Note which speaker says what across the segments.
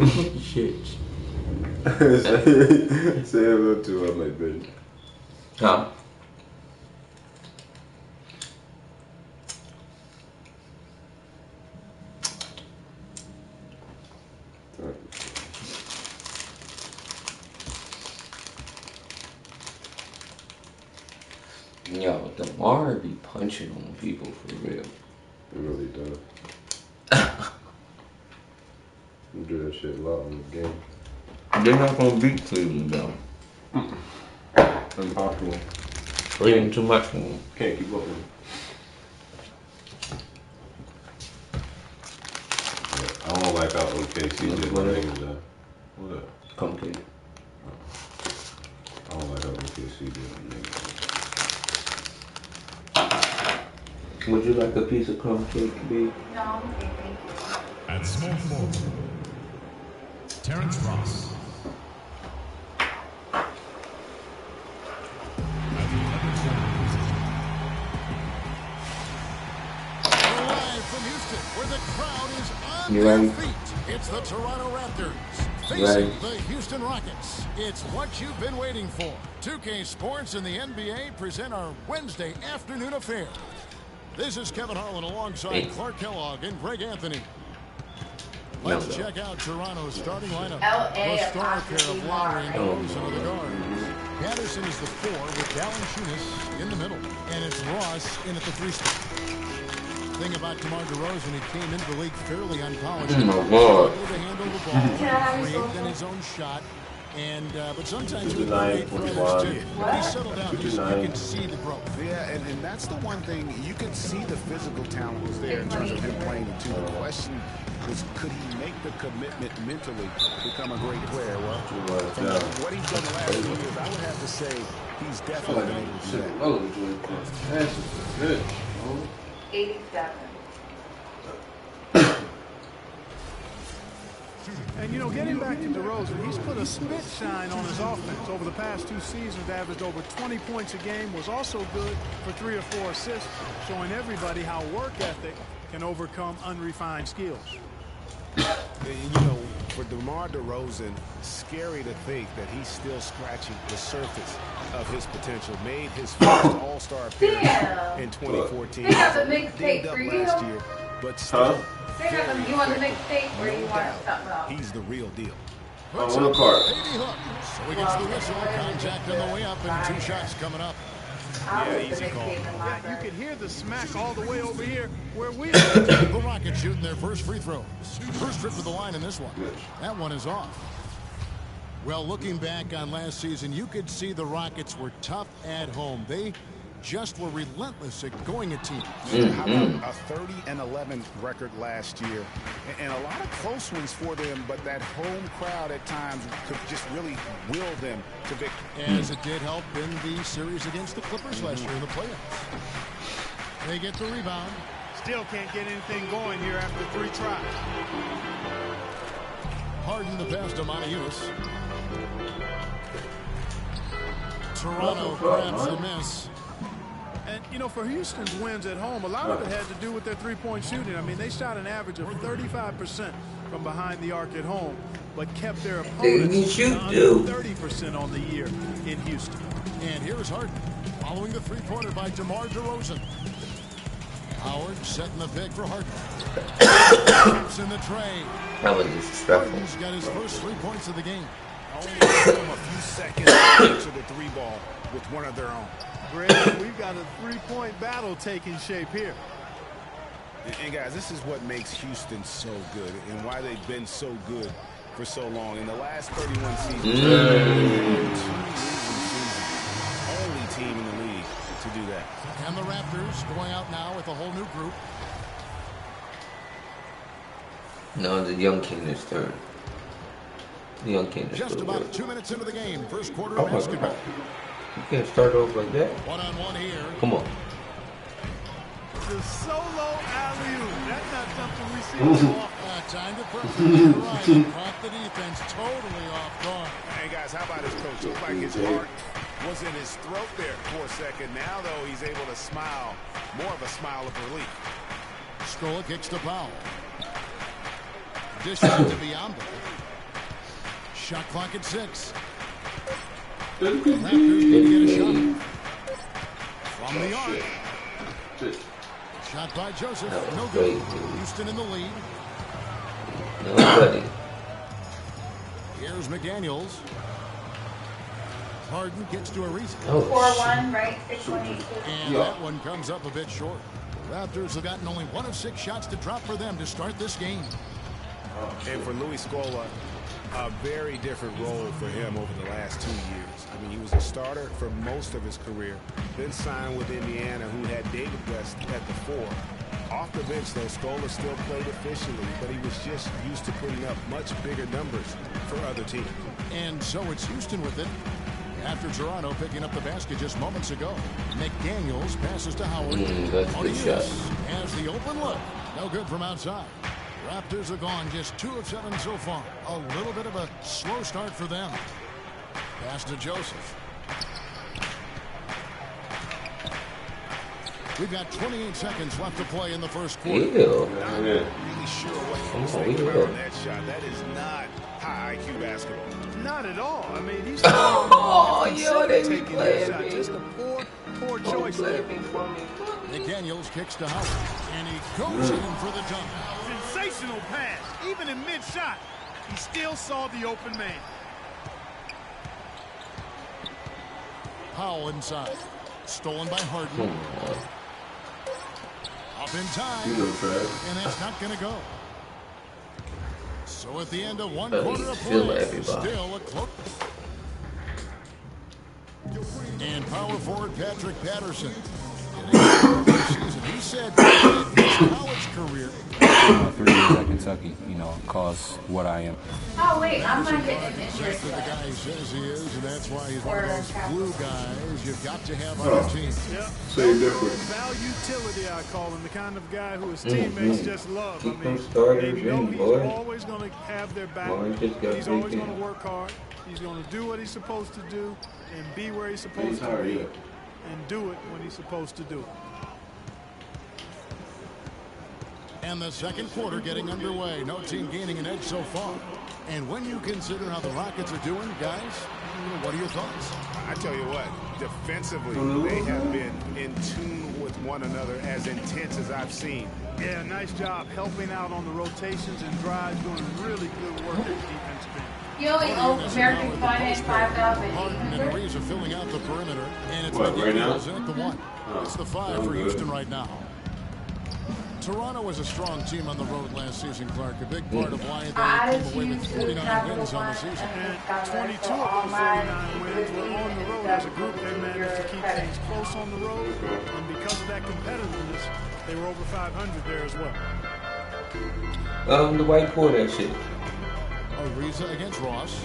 Speaker 1: Shit.
Speaker 2: Say hello to her, my baby.
Speaker 1: Huh? Yo, DeMar be punching on people for real.
Speaker 2: It really does. You do that shit a lot in the game.
Speaker 1: They're not gonna beat Cleveland though.
Speaker 2: Impossible.
Speaker 1: Cleveland too much for them.
Speaker 2: Can't keep up with them. Yeah, I don't like how OKC did my niggas though. What up?
Speaker 1: Come to you.
Speaker 2: I don't like how OKC did my niggas.
Speaker 1: Would you like a piece of crumb cake, B?
Speaker 3: No, I'm okay, thank you.
Speaker 4: At small forward, Terrence Ross. At the 11th forward position.
Speaker 5: We're live from Houston, where the crowd is on
Speaker 1: You
Speaker 5: their
Speaker 1: ready?
Speaker 5: feet. It's the Toronto Raptors facing
Speaker 1: Ready?
Speaker 5: the Houston Rockets. It's what you've been waiting for. 2K Sports and the NBA present our Wednesday afternoon affair. This is Kevin Harlan alongside Clark Kellogg and Greg Anthony. Let's check out Toronto's starting lineup. The star pair of Lowry and Rosen are the guards. Patterson is the 4 with Valanciunas in the middle. And it's Ross in at the 3 spot. Thing about DeMar DeRozan, he came into the league fairly unpolished.
Speaker 1: Oh my God.
Speaker 5: Able to handle the ball, create then his own shot. And but sometimes with great brothers too. He settled down. You can see the growth.
Speaker 6: Yeah, and that's the one thing. You can see the physical talent was there in terms of him playing the two. The question was, could he make the commitment mentally to become a great player? Well, from what he's done the last 2 years, I would have to say he's definitely been able to do that.
Speaker 2: That's good.
Speaker 3: 87.
Speaker 7: And, you know, getting back to DeRozan, he's put a spit shine on his offense. Over the past 2 seasons, averaged over 20 points a game, was also good for 3 or 4 assists, showing everybody how work ethic can overcome unrefined skills.
Speaker 6: You know, for DeMar DeRozan, scary to think that he's still scratching the surface of his potential. Made his first All-Star appearance in 2014.
Speaker 3: They have a mixtape for you.
Speaker 6: Last year, but still,
Speaker 3: You want the mixtape or you want something else?
Speaker 6: he's the real deal.
Speaker 2: I want a card.
Speaker 5: So he gets the whistle, contact on the way up, and 2 shots coming up.
Speaker 6: Yeah, easy call.
Speaker 7: Yeah, you can hear the smack all the way over here where we are.
Speaker 5: The Rockets shooting their first free throw. First trip to the line in this one. That one is off. Well, looking back on last season, you could see the Rockets were tough at home. They just were relentless at going at teams.
Speaker 6: How about a 30-11 record last year, and a lot of close ones for them, but that home crowd at times could just really will them to victory.
Speaker 5: As it did help in the series against the Clippers last year in the playoffs. They get the rebound.
Speaker 7: Still can't get anything going here after 3 tries.
Speaker 5: Harden the pass to Monteus. Toronto grabs the miss.
Speaker 7: And, you know, for Houston's wins at home, a lot of it had to do with their three-point shooting. I mean, they shot an average of 35% from behind the arc at home, but kept their opponents under 30% on the year in Houston.
Speaker 5: And here's Harden, following the three-pointer by DeMar DeRozan. Howard setting the pick for Harden. Taps in the tray.
Speaker 1: That was disrespectful.
Speaker 5: Harden's got his first 3 points of the game.
Speaker 6: Only took them a few seconds to get to the 3 ball with one of their own.
Speaker 7: Greg, we've got a 3-point battle taking shape here.
Speaker 6: And guys, this is what makes Houston so good and why they've been so good for so long. In the last 31 seasons, only team in the league to do that.
Speaker 5: And the Raptors going out now with a whole new group.
Speaker 1: No, the young king is third. The young king is
Speaker 5: just
Speaker 1: third.
Speaker 5: About 2 minutes into the game, first quarter of basketball.
Speaker 1: You can't start off like that.
Speaker 5: One-on-one here.
Speaker 1: Come on.
Speaker 7: The solo alley-oop. That's not something we see often.
Speaker 5: Time to pressure. Caught the defense totally off guard.
Speaker 6: Hey guys, how about his coach? Looked like his heart was in his throat there for a second. Now though, he's able to smile, more of a smile of relief.
Speaker 5: Scola kicks to Powell. Dishes it to Biombo. Shot clock at 6. Raptors can get a shot from the arc. Shot by Joseph. No good. Houston in the lead.
Speaker 1: Nobody.
Speaker 5: Here's McDaniels. Harden gets to Ariza.
Speaker 3: 4-1, right? 6-1, 8-2.
Speaker 5: And that one comes up a bit short. Raptors have gotten only 1 of 6 shots to drop for them to start this game.
Speaker 6: And for Luis Scola, a very different role for him over the last 2 years. I mean, he was a starter for most of his career, then signed with Indiana, who had David West at the 4. Off the bench, though, Scola still played efficiently, but he was just used to putting up much bigger numbers for other teams.
Speaker 5: And so it's Houston with it. After Toronto picking up the basket just moments ago. McDaniels passes to Howard.
Speaker 1: That's a good shot.
Speaker 5: Has the open look. No good from outside. Raptors are gone just 2 of 7 so far. A little bit of a slow start for them. Pass to Joseph. We've got 28 seconds left to play in the first quarter.
Speaker 6: Not really sure what he was thinking about that shot. That is not high IQ basketball.
Speaker 7: Not at all. I mean, he's
Speaker 1: taking
Speaker 7: that shot. Just a poor choice there.
Speaker 5: McDaniels kicks to Howard, and he goes in for the dunk.
Speaker 7: Sensational pass. Even in mid-shot, he still saw the open man.
Speaker 5: Powell inside. Stolen by Harden. Up in time. And that's not going to go. So at the end of 1 quarter of play, still a close. And power forward Patrick Patterson. He said in his college career.
Speaker 8: 3 years at Kentucky, caused what I am.
Speaker 3: Oh, wait, I'm not getting it.
Speaker 5: Exactly the guy he says he is, and that's why he's one of those glue guys you've got to have on your team.
Speaker 7: Yeah.
Speaker 2: Same difference.
Speaker 7: Value utility, I call him, the kind of guy who his teammates just love.
Speaker 1: Keep
Speaker 7: I mean,
Speaker 1: them starters
Speaker 7: they know
Speaker 1: in,
Speaker 7: he's
Speaker 1: boy.
Speaker 7: always going to have their back. He's always going to work hard. He's going to do what he's supposed to do and be where he's supposed to be and do it when he's supposed to do it.
Speaker 5: And the second quarter getting underway. No team gaining an edge so far. And when you consider how the Rockets are doing, guys, what are your thoughts?
Speaker 6: I tell you what, defensively, they have been in tune with one another as intense as I've seen.
Speaker 7: Yeah, nice job helping out on the rotations and drives, doing really good work at the defensive end.
Speaker 3: You only owe American Finance $5,800.
Speaker 5: Harden and Ariza filling out the perimeter. And it's
Speaker 2: right now?
Speaker 5: McDaniels in at the 1. It's the 5 for Houston right now. Toronto was a strong team on the road last season, Clark. A big part of why they came away with 49 wins on the season.
Speaker 7: And 22 of those 49 wins were on the road. As a group, they managed to keep things close on the road. And because of that competitiveness, they were over 500 there as well.
Speaker 1: The white quarter shit.
Speaker 5: Ariza against Ross.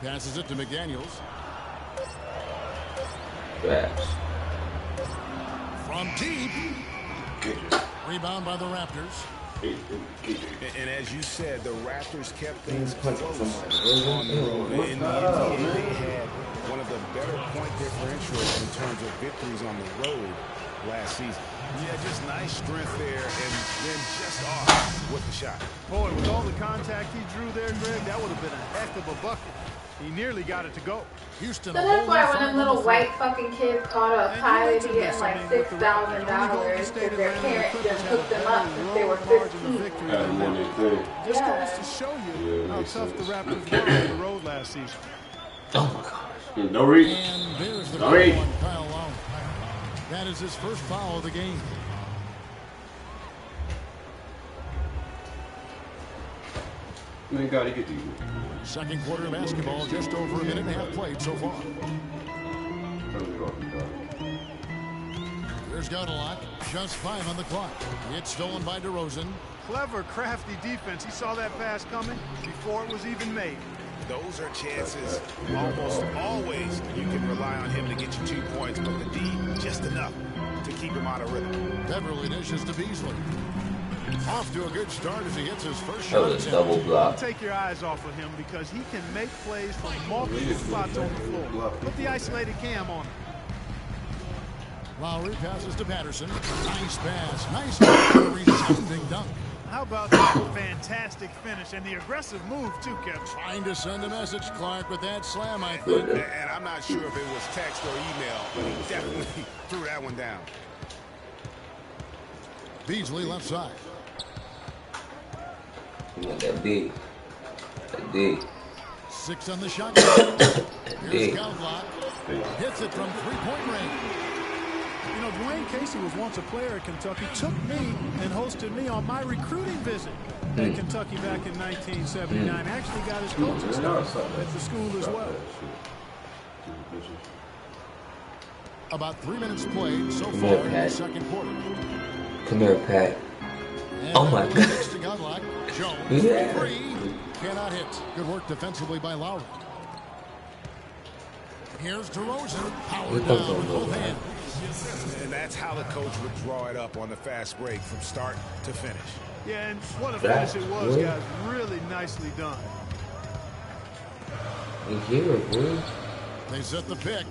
Speaker 5: Passes it to McDaniels.
Speaker 1: Trash.
Speaker 5: From deep. Rebound by the Raptors.
Speaker 6: And as you said, the Raptors kept things close on the road. In the NBA, they had one of the better point differentials in terms of victories on the road last season. Yeah, just nice strength there, and then just off with the shot.
Speaker 7: Boy, with all the contact he drew there, Greg, that would have been a heck of a bucket. He nearly got it to go.
Speaker 5: Houston.
Speaker 3: So that's why when them little white fucking kids caught up high, they be getting like $6,000 because their parents just hooked them up since they were 15.
Speaker 7: Just goes to show you how tough the Raptors were on the road last season.
Speaker 1: Oh my gosh.
Speaker 2: No read.
Speaker 5: And there's the
Speaker 2: No read.
Speaker 5: on Kyle Lowry. That is his first foul of the game.
Speaker 2: Man, gotta get these.
Speaker 5: Second quarter of basketball, just over a minute and a half played so far. Here's Godalock, just 5 on the clock. It's stolen by DeRozan.
Speaker 7: Clever, crafty defense. He saw that pass coming before it was even made.
Speaker 6: Those are chances almost always you can rely on him to get you 2 points, but the D, just enough to keep him out of rhythm.
Speaker 5: Beverly dishes to Beasley. Off to a good start as he hits his first
Speaker 1: That
Speaker 5: shot.
Speaker 1: was a double block.
Speaker 7: Take your eyes off of him because he can make plays from multiple spots on the floor. Put the isolated cam on him.
Speaker 5: Lowry passes to Patterson. Nice pass. Nice resounding dunk.
Speaker 7: How about that fantastic finish and the aggressive move, too, Kevin?
Speaker 5: Trying to send a message, Clark, with that slam, I think.
Speaker 6: And I'm not sure if it was text or email, but he definitely threw that one down.
Speaker 5: Beasley left side.
Speaker 1: You want that big. That big.
Speaker 5: 6 on the shot. Here's Gallagher. Hits it from three-point range.
Speaker 7: You know, Dwayne Casey was once a player at Kentucky, took me and hosted me on my recruiting visit at Kentucky back in 1979. Actually got his coaching start at the school as well.
Speaker 5: About 3 minutes played so far in the second quarter.
Speaker 1: Come here, Pat.
Speaker 5: And
Speaker 1: oh my God.
Speaker 5: Jones,
Speaker 1: yeah.
Speaker 5: 3, cannot hit. Good work defensively by Lowry. Here's DeRozan, powered down with both hands.
Speaker 6: And that's how the coach would draw it up on the fast break from start to finish.
Speaker 7: Yeah, and what a finish it was, guys. Really nicely done.
Speaker 1: Here, boy.
Speaker 5: They set the pick.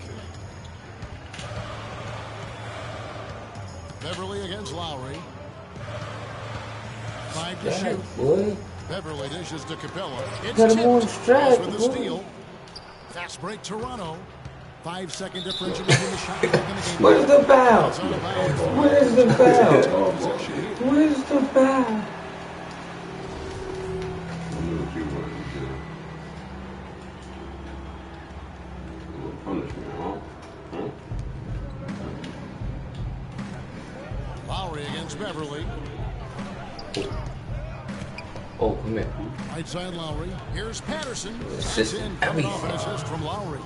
Speaker 5: Beverly against Lowry. 5 to shoot.
Speaker 1: Boy.
Speaker 5: Beverly dishes to Capella. It's
Speaker 1: Got him on
Speaker 5: tipped.
Speaker 1: strike,
Speaker 5: With the
Speaker 1: boy.
Speaker 5: steal. Fast break Toronto. 5-second differential between the shot clock and the game.
Speaker 1: Where's the foul? Where's the foul? Where's the foul?
Speaker 5: Lowry against Beverly.
Speaker 1: Oh, come here.
Speaker 5: Right side Lowry. Here's Patterson.
Speaker 1: Assist
Speaker 5: That's in. Coming off an
Speaker 1: everything.
Speaker 5: assist from Lowry.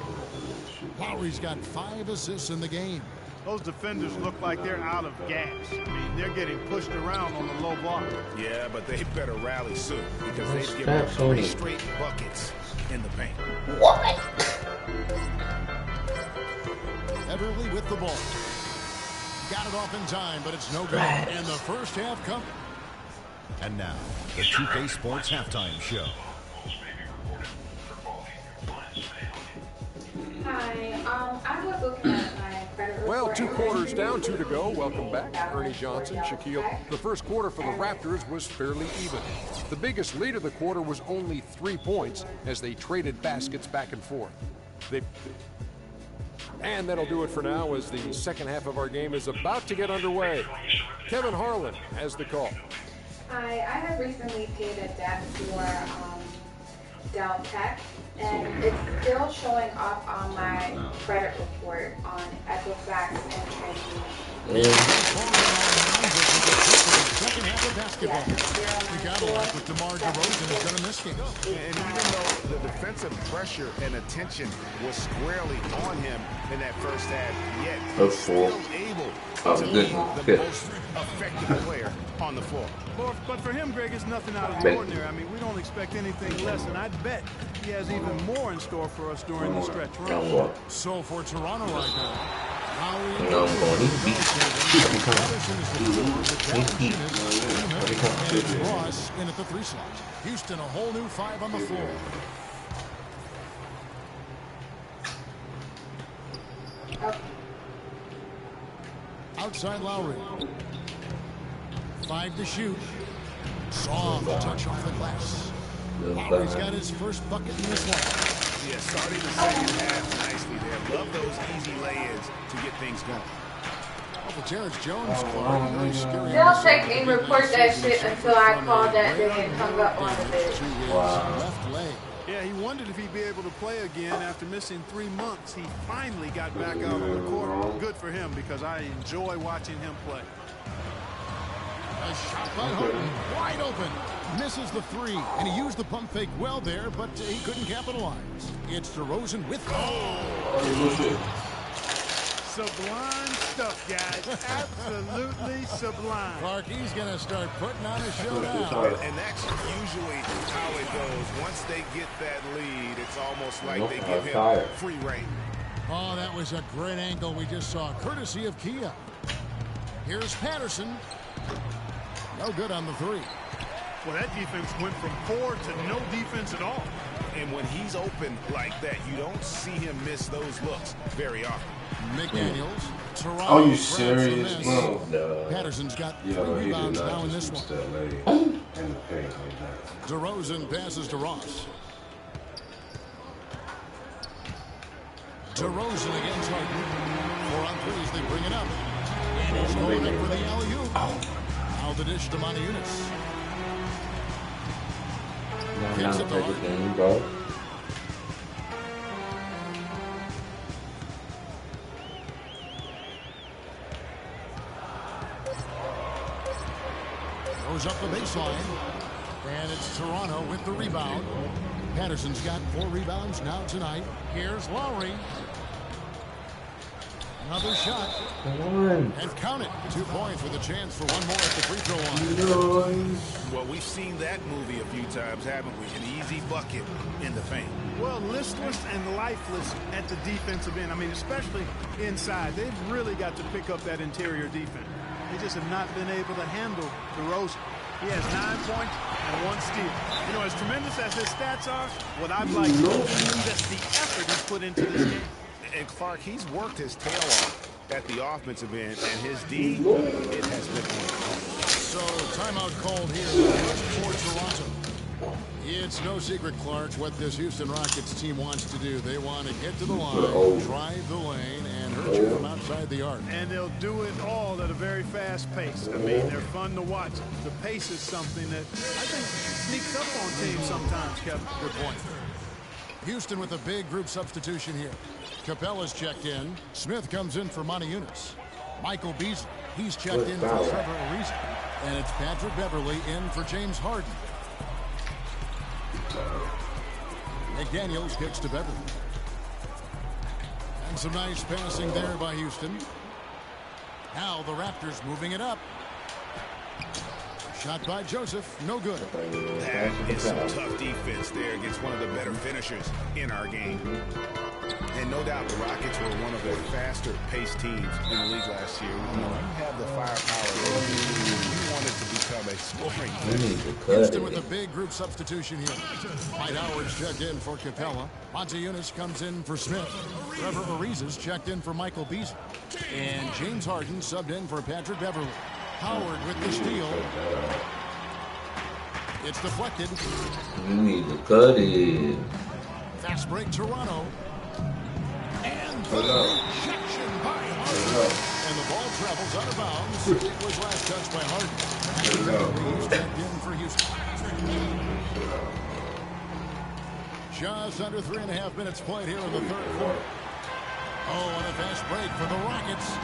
Speaker 5: Lowry's got 5 assists in the game.
Speaker 7: Those defenders look like they're out of gas. I mean, they're getting pushed around on the low block.
Speaker 6: Yeah, but they better rally soon because they've given up
Speaker 1: Straps on
Speaker 6: 3
Speaker 1: him.
Speaker 6: straight buckets in the paint.
Speaker 1: What?
Speaker 5: Beverly with the ball. Got it off in time, but it's no good. And the first half comes.
Speaker 9: And now, the 2K Sports Halftime Show.
Speaker 3: Hi, I was looking at my credit report.
Speaker 10: Well, 2 quarters down, 2 to go. Welcome back, Ernie Johnson, Shaquille. The first quarter for the Raptors was fairly even. The biggest lead of the quarter was only 3 points as they traded baskets back and forth. And that'll do it for now as the second half of our game is about to get underway. Kevin Harlan has the call.
Speaker 3: Hi, I have recently paid a debt for Dell Tech, and it's still showing up on my credit report on Equifax and TransUnion.
Speaker 5: Second half of basketball. We got a lot what DeMar DeRozan has done in this game.
Speaker 6: And even though the defensive pressure and attention was squarely on him in that first half, yet he's still able to be the most effective player on the floor.
Speaker 7: But for him, Greg, it's nothing out of the ordinary. I mean, we don't expect anything less, and I'd bet he has even more in store for us during the stretch run.
Speaker 5: So for Toronto right now, Ross in at the 3 slot. Houston a whole new 5 on the floor. Outside Lowry. 5 to shoot. Soft touch off the glass. Lowry's got his first bucket in this one.
Speaker 6: Yeah, starting the second half nicely there. Love those easy lay-ins to get things going.
Speaker 5: Oh, Terrence Jones, very scary.
Speaker 3: They'll check and report that shit until I called that day and hung up on the bed.
Speaker 5: Left leg.
Speaker 7: Yeah, he wondered if he'd be able to play again after missing 3 months. He finally got back out on the court. Good for him because I enjoy watching him play.
Speaker 5: A shot by Harden, wide open. Misses the 3, and he used the pump fake well there, but he couldn't capitalize. It's DeRozan with
Speaker 7: Sublime stuff, guys. Absolutely sublime.
Speaker 5: Clark, he's going to start putting on a show now.
Speaker 6: And that's usually how it goes. Once they get that lead, it's almost like they give him free reign.
Speaker 5: Oh, that was a great angle we just saw, courtesy of Kia. Here's Patterson. No good on the 3.
Speaker 7: Well, that defense went from poor to no defense at all.
Speaker 6: And when he's open like that, you don't see him miss those looks very often.
Speaker 5: McDaniels, Toronto.
Speaker 2: Are you serious, bro?
Speaker 1: No.
Speaker 5: Patterson's got 3
Speaker 2: Yo, he did
Speaker 5: rebounds now
Speaker 2: not
Speaker 5: in this
Speaker 2: just
Speaker 5: one.
Speaker 2: use that lady in the paint like that.
Speaker 5: DeRozan passes to Ross. DeRozan against Harden. 4 on 3s, they bring it up. And he's going up for the alley-oop. Now the dish to Maniunas. Kicks it to Harden.
Speaker 1: Game, bro.
Speaker 5: Goes up the baseline. And it's Toronto with the rebound. Patterson's got 4 rebounds now tonight. Here's Lowry. Another shot.
Speaker 1: Come on.
Speaker 5: And count it. 2 points with a chance for one more at the free throw line.
Speaker 6: Well, we've seen that movie a few times, haven't we? An easy bucket in the paint.
Speaker 7: Well, listless and lifeless at the defensive end. I mean, especially inside. They've really got to pick up that interior defense. They just have not been able to handle DeRozan. He has 9 points and 1 steal. You know, as tremendous as his stats are, what I'd like to is just the effort he's put into this game.
Speaker 6: And Clark, he's worked his tail off at the offensive end, and his D, it has been on.
Speaker 5: So, timeout called here for Toronto. It's no secret, Clark, what this Houston Rockets team wants to do. They want to get to the line, drive the lane, and hurt you from outside the arc.
Speaker 7: And they'll do it all at a very fast pace. I mean, they're fun to watch. The pace is something that I think sneaks up on teams sometimes, Kevin.
Speaker 5: Good point. Houston with a big group substitution here. Capella's checked in. Smith comes in for Maniunas. Michael Beasley, he's checked in for Trevor Ariza. And it's Patrick Beverley in for James Harden. McDaniels kicks to Beverley. And some nice passing there by Houston. Now the Raptors moving it up. Shot by Joseph, no good.
Speaker 6: That is some tough defense there against one of the better finishers in our game. And no doubt the Rockets were one of the faster-paced teams in the league last year. You know, you have the firepower. You wanted to become a scoring team.
Speaker 5: Houston with a big group substitution here. Mike Howard's checked in for Capella. Montezumas comes in for Smith. Trevor Ariza's checked in for Michael Beasley. And James Harden subbed in for Patrick Beverley. Howard with the steal. It's deflected.
Speaker 1: You need to cut it.
Speaker 5: Fast break, Toronto. And the rejection by Harden. And the ball travels out of bounds. It was last touched by Harden. He's checked in for Houston. Just under 3.5 minutes played here in the third quarter. Oh, and a fast break for the Rockets.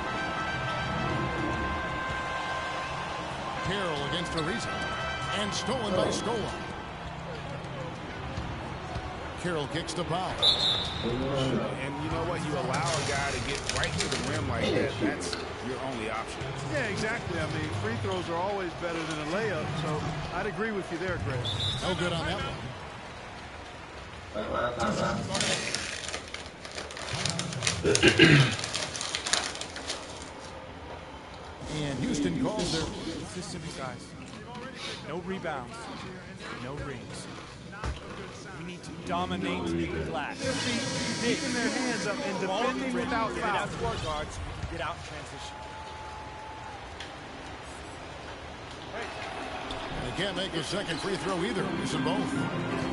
Speaker 5: Carroll against Ariza. And stolen by Scola. Carroll kicks to Powell.
Speaker 6: And you know what? You allow a guy to get right to the rim like that. That's your only option.
Speaker 7: Yeah, exactly. I mean, free throws are always better than a layup, so I'd agree with you there, Greg.
Speaker 5: No good on that one. And Houston calls their
Speaker 11: Simple guys. No rebounds. No rings. We need to dominate the glass.
Speaker 7: Keeping their hands up and defending without
Speaker 11: foul. Get out to our guards. Get out in transition.
Speaker 5: They can't make a second free throw either. Missing both.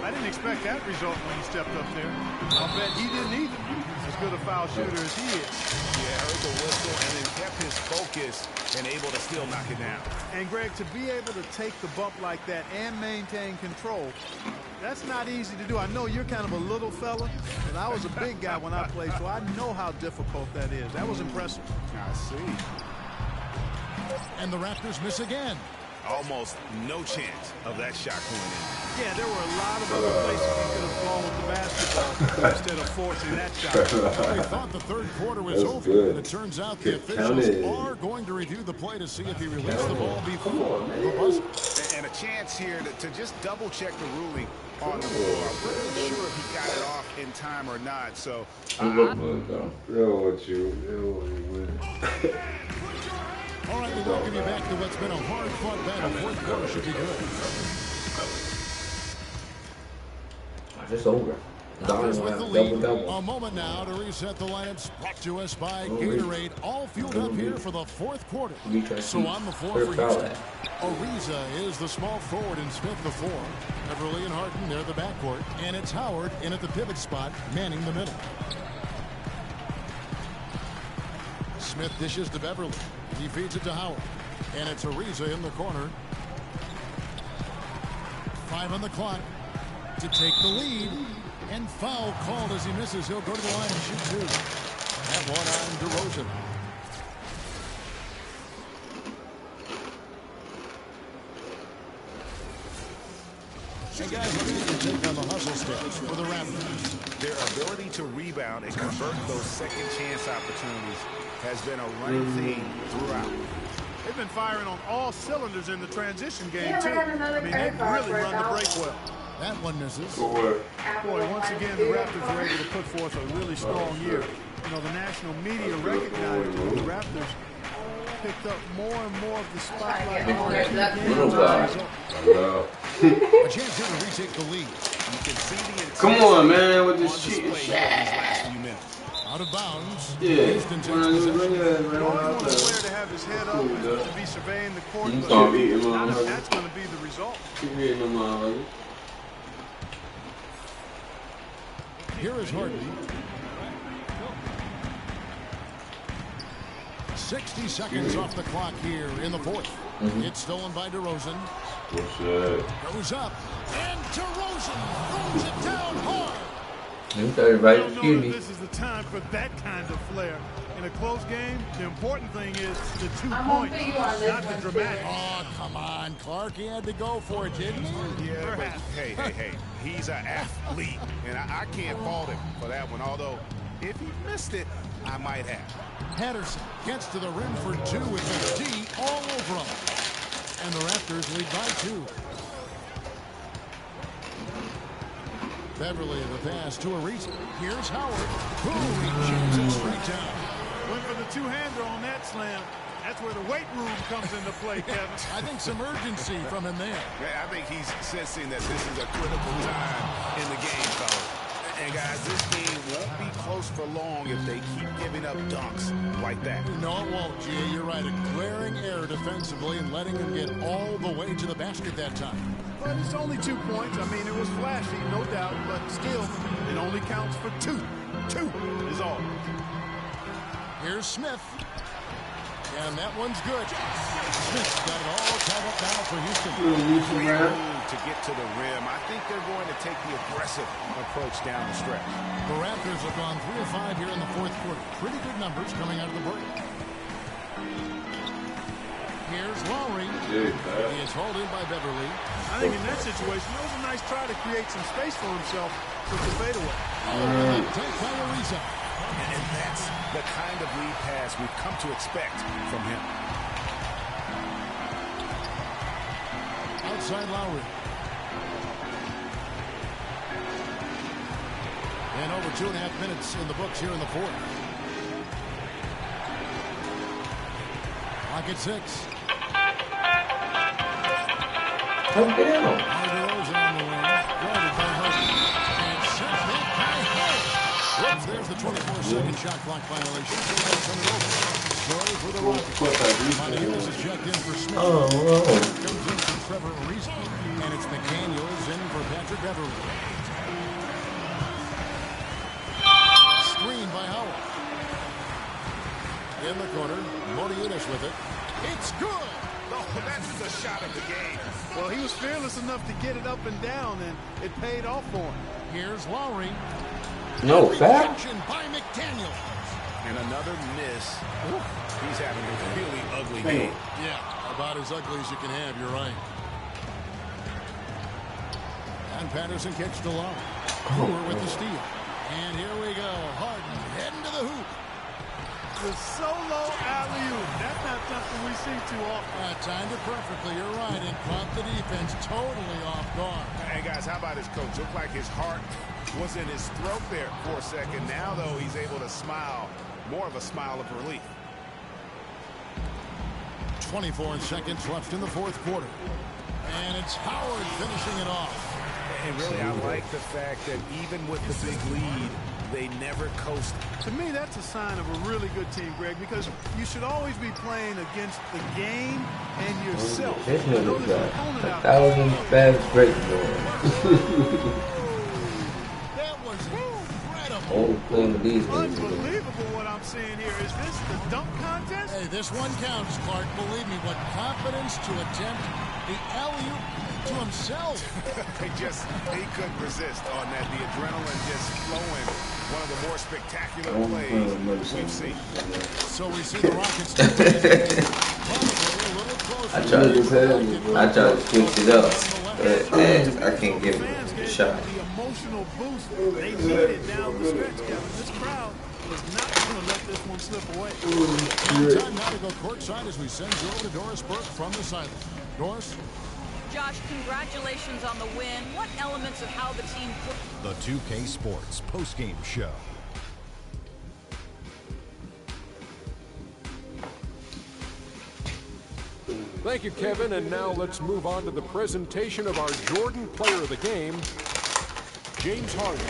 Speaker 7: I didn't expect that result when he stepped up there. I'll bet he didn't either. As good a foul shooter as he is.
Speaker 6: Yeah, heard the whistle and then kept his focus and able to still knock it down.
Speaker 7: And Greg, to be able to take the bump like that and maintain control, that's not easy to do. I know you're kind of a little fella, but I was a big guy when I played, so I know how difficult that is. That was impressive.
Speaker 6: I see.
Speaker 5: And the Raptors miss again.
Speaker 6: Almost no chance of that shot going in.
Speaker 7: Yeah, there were a lot of other places he could have gone with the basketball instead of forcing that shot.
Speaker 5: Well, we thought the third quarter was over, and it turns out the officials are going to review the play to see if he released the ball before the buzzer.
Speaker 6: And a chance here to just double-check the ruling on the floor. I'm pretty sure if he got it off in time or not. So,
Speaker 5: all right, we welcome you back to what's been a hard-fought battle. Fourth quarter should be good.
Speaker 1: It's over.
Speaker 3: Raptors with the lead.
Speaker 1: Double.
Speaker 3: A moment now to reset the lineups. Brought to us by Gatorade. All fueled up here for the fourth quarter. So on the floor for Houston. Ariza is the small forward and Smith the 4. Beverly and Harden, they're the backcourt. And it's Howard in at the pivot spot, manning the middle. Smith dishes to Beverly. He feeds it to Howard. And it's Ariza in the corner. 5 on the clock to take the lead. And foul called as he misses. He'll go to the line and shoot 2. Have one on DeRozan. Hey guys, let's get your take on the hustle stats for the Raptors.
Speaker 6: Their ability to rebound and convert those second chance opportunities has been a running theme throughout.
Speaker 7: They've been firing on all cylinders in the transition game, too. I mean, they really run the break well.
Speaker 3: That one misses.
Speaker 7: Boy, once again, the Raptors were able to put forth a really strong year. You know, the national media recognized the Raptors picked up more and more of the spotlight.
Speaker 3: A chance here to retake the lead.
Speaker 6: You can see the
Speaker 2: come on, man, with this cheating shit.
Speaker 3: Out of bounds.
Speaker 2: Yeah.
Speaker 3: Houston takes possession.
Speaker 7: You always want the player to have his head up and to be surveying the court, but not if that's going to be the result.
Speaker 3: Here is Harden. 60 seconds off the clock here in the fourth. It's stolen by DeRozan. Goes up. And DeRozan throws it down hard.
Speaker 7: I don't know if this is the time for that kind of flair. In a close game, the important thing is the 2 points, not the dramatic.
Speaker 3: Oh, come on, Clark. He had to go for it, didn't he?
Speaker 6: Yeah, but hey. He's an athlete, and I can't fault him for that one. Although, if he missed it, I might have.
Speaker 3: Patterson gets to the rim for 2 with the D all over him. And the Raptors lead by 2. Beverly the pass to Ariza. Here's Howard. Boom, he jams it straight down.
Speaker 7: Went for the two-hander on that slam. That's where the weight room comes into play, Kevin.
Speaker 3: I think some urgency from him there.
Speaker 6: I think he's sensing that this is a critical time in the game, fellas. And guys, this game won't be close for long if they keep giving up dunks like that.
Speaker 3: No, it won't, G. You're right. A glaring error defensively and letting him get all the way to the basket that time.
Speaker 7: But it's only 2 points. I mean, it was flashy, no doubt, but still, it only counts for 2. 2 is all.
Speaker 3: Here's Smith. And that one's good. Smith's got it all tied up now for Houston.
Speaker 6: To get to the rim, I think they're going to take the aggressive approach down the stretch.
Speaker 3: The Raptors have gone 3 of 5 here in the fourth quarter. Pretty good numbers coming out of the break. Here's Lowry. He is hauled in by Beverly.
Speaker 7: I think in that situation, that was a nice try to create some space for himself with the fadeaway.
Speaker 3: Take by Ariza.
Speaker 6: And that's the kind of lead pass we've come to expect from him.
Speaker 3: Outside Lowry. And over 2.5 minutes in the books here in the fourth. Clock at 6. There's the 24-second shot clock violation. So they'll turn it over. Story for the Rockets. Montezuma's is checked in for Smith. Comes in for Trevor Ariza. And it's McDaniels in for Patrick Beverly. Screen by Howard. In the corner, Montezuma's with it. It's good.
Speaker 6: Oh, that's the shot of the game.
Speaker 7: Well, he was fearless enough to get it up and down, and it paid off for him.
Speaker 3: Here's Lowry.
Speaker 1: No foul.
Speaker 3: By McDaniel.
Speaker 6: And another miss. He's having a really ugly game.
Speaker 3: Yeah, about as ugly as you can have, you're right. And Patterson kicks to Lowry. Brewer with the steal. And here we go. Harden heading to the hoop.
Speaker 7: The solo alley-oop. That's not something we see too often.
Speaker 3: Timed it perfectly. You're right. And caught the defense totally off guard.
Speaker 6: Hey, guys, how about his coach? Looked like his heart was in his throat there for a second. Now, though, he's able to smile. More of a smile of relief.
Speaker 3: 24 seconds left in the fourth quarter. And it's Howard finishing it off.
Speaker 6: And really, I like the fact that even with the big lead, they never coast.
Speaker 7: To me, that's a sign of a really good team, Greg, because you should always be playing against the game and yourself.
Speaker 1: This nigga got 1,000 fast breakboards.
Speaker 5: That was incredible.
Speaker 1: Only playing with these niggas.
Speaker 7: Unbelievable what I'm seeing here. Is this the dunk contest?
Speaker 5: Hey, this one counts, Clark. Believe me, what confidence to attempt the alley-oop to himself.
Speaker 6: He couldn't resist on that. The adrenaline just flowing. One of the more spectacular plays we've seen.
Speaker 5: So we see the Rockets probably a little closer.
Speaker 1: I tried to switch it up, but I can't give it a shot.
Speaker 7: The emotional boost they needed down the stretch, Kevin. This crowd is not going to let this one slip away.
Speaker 5: Time now to go courtside as we send you over to Doris Burke from the sideline. Doris?
Speaker 12: Josh, congratulations on the win. What elements of how the team played?
Speaker 9: The 2K Sports postgame show.
Speaker 10: Thank you, Kevin. And now let's move on to the presentation of our Jordan Player of the Game, James Harden.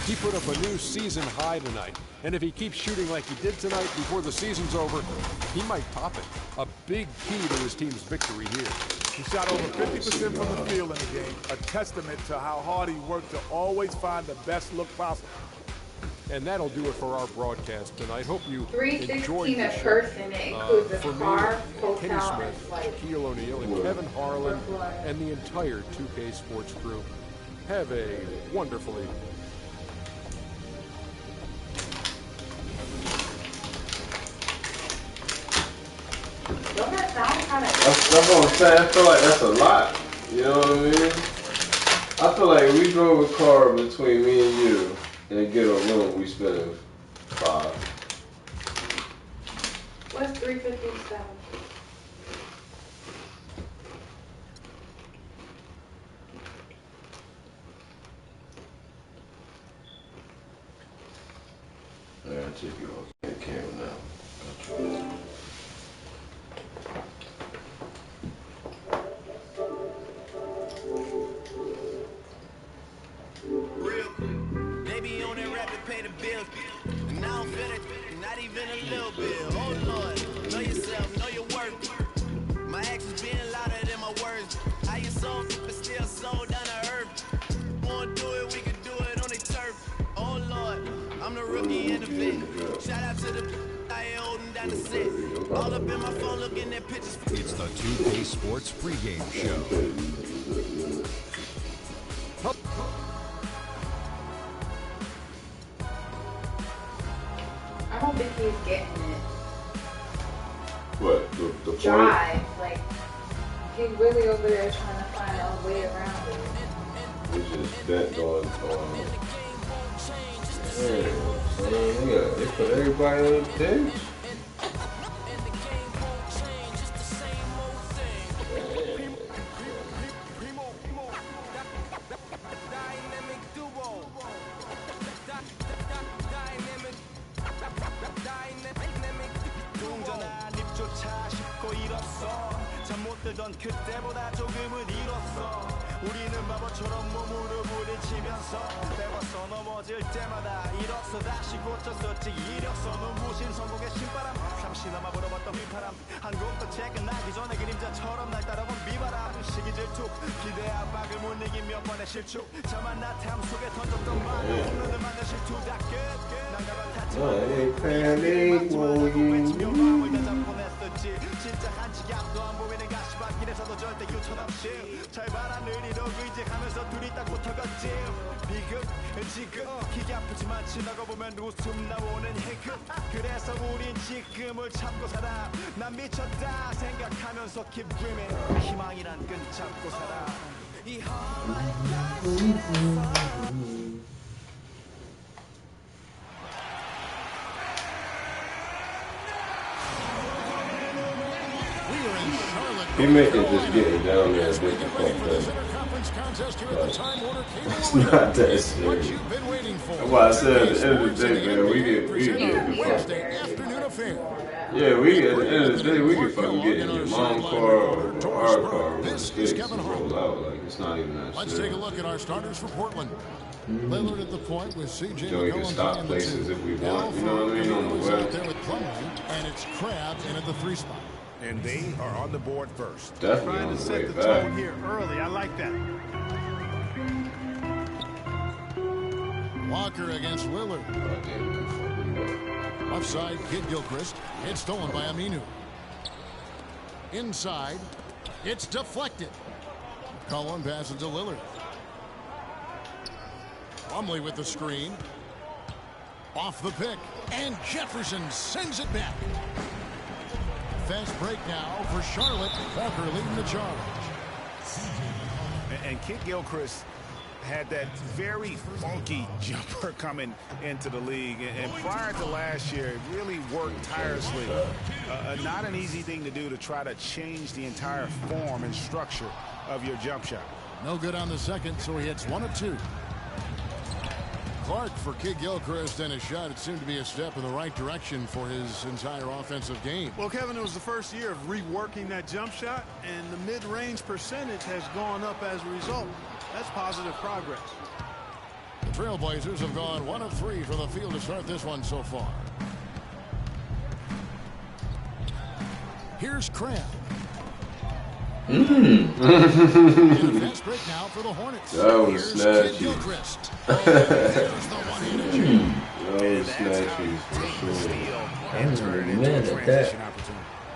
Speaker 10: He put up a new season high tonight. And if he keeps shooting like he did tonight before the season's over, he might top it. A big key to his team's victory here.
Speaker 7: He shot over 50% from the field in the game, a testament to how hard he worked to always find the best look possible.
Speaker 10: And that'll do it for our broadcast tonight. Hope you enjoyed
Speaker 3: $316
Speaker 10: the
Speaker 3: a
Speaker 10: show.
Speaker 3: person. It includes a
Speaker 10: For
Speaker 3: car,
Speaker 10: me, Kenny
Speaker 3: hotel, and
Speaker 10: Smith,
Speaker 3: flight.
Speaker 10: Shaquille O'Neal, and Kevin Harlan, and the entire 2K Sports crew, have a wonderful evening.
Speaker 3: Don't that sound kind of...
Speaker 2: That's what I'm saying. I feel like that's a lot. You know what I mean? I feel like if we drove a car between me and you and get a room, we spend $5.
Speaker 3: What's 357?
Speaker 2: Yeah, check you off the camera now.
Speaker 13: Baby on that rap to pay the bills. And now I'm finished, not even a little bit. Oh Lord, know yourself, know your worth. My actions being louder than my words. How you sold, but still sold down to earth. Wanna do it, we can do it on the turf. Oh Lord, I'm the rookie in the vet. Shout out to the I ain't holding down the set. All up in my phone looking at pictures.
Speaker 9: It's the 2K Sports pregame show.
Speaker 3: I don't think he's getting it.
Speaker 2: What? The point?
Speaker 3: Drive. Like, he's really over there trying to find a way around it.
Speaker 2: We just bet on yeah, they put everybody on the bench.
Speaker 13: 들던 그때보다 조금은 잃었어 우리는 바보처럼 몸으로 부딪히면서 배웠어 넘어질 때마다 일었어 다시 고쳤었지 이력서 눈부신 성공의 신바람 잠시 남아 불어봤던 휘파람 한국도 책은 나기 전에 그림자처럼 날 따라온 비바람 시기 질투 기대 압박을 못 이긴 몇 번의 실축 저만 나탐 속에 던졌던 말 홈런을 맞는 실투 다 끝 난가방 탔지만 외치며 마음을 다잡고 냈었지 진짜 한치 앞도 안 보이는 가시밭길에서도 절대 유턴 없이 절반한 의리로 의지하면서 둘이 딱 붙어갔지 비극 지금 기가 아프지만 지나가 보면 웃음 나오는 희극 그래서 우린 지금을 참고 살아 난 미쳤다 생각하면서 keep dreaming 희망이란 끈 잡고 살아 이
Speaker 2: He making just getting down there difficult, man. It's not that serious. That's why I said at the end of the day, man, we get
Speaker 5: affair.
Speaker 2: Yeah, we at the end of the day, we can fucking get in your mom's car or our car.
Speaker 5: This is Kevin Harlan.
Speaker 2: Out. Like, it's not even that
Speaker 5: Let's
Speaker 2: serious.
Speaker 5: take a look at our starters for Portland. Lillard at the point with CJ
Speaker 2: So we can stop places if we want. You know what I mean? On the way.
Speaker 5: There with Plumlee, and it's Crabbe in at the 3 spot.
Speaker 6: And they are on the board first.
Speaker 2: Definitely
Speaker 7: Trying
Speaker 2: on
Speaker 7: to
Speaker 2: the way
Speaker 7: set the
Speaker 2: back.
Speaker 7: tone here early. I like that.
Speaker 5: Walker against Lillard. Offside, Kid Gilchrist. It's stolen by Aminu. Inside, it's deflected. Cullen passes to Lillard. Plumlee with the screen. Off the pick. And Jefferson sends it back. Fast break now for Charlotte. Walker leading the charge.
Speaker 6: And Kid Gilchrist had that very funky jumper coming into the league. And prior to last year, it really worked tirelessly. Not an easy thing to do to try to change the entire form and structure of your jump shot.
Speaker 5: No good on the second, so he hits 1 of 2. Clark for Kid Gilchrist, and his shot. It seemed to be a step in the right direction for his entire offensive game.
Speaker 7: Well, Kevin, it was the first year of reworking that jump shot, and the mid-range percentage has gone up as a result. That's positive progress.
Speaker 5: The Trailblazers have gone 1 of 3 from the field to start this one so far. Here's Crabbe. And a fast break now for the Hornets.
Speaker 2: That was
Speaker 5: Here's
Speaker 2: snatchy.
Speaker 5: Kid Gilchrist. There's the one-handed jam.
Speaker 2: That was snatchy for sure.
Speaker 1: I'm mad at that.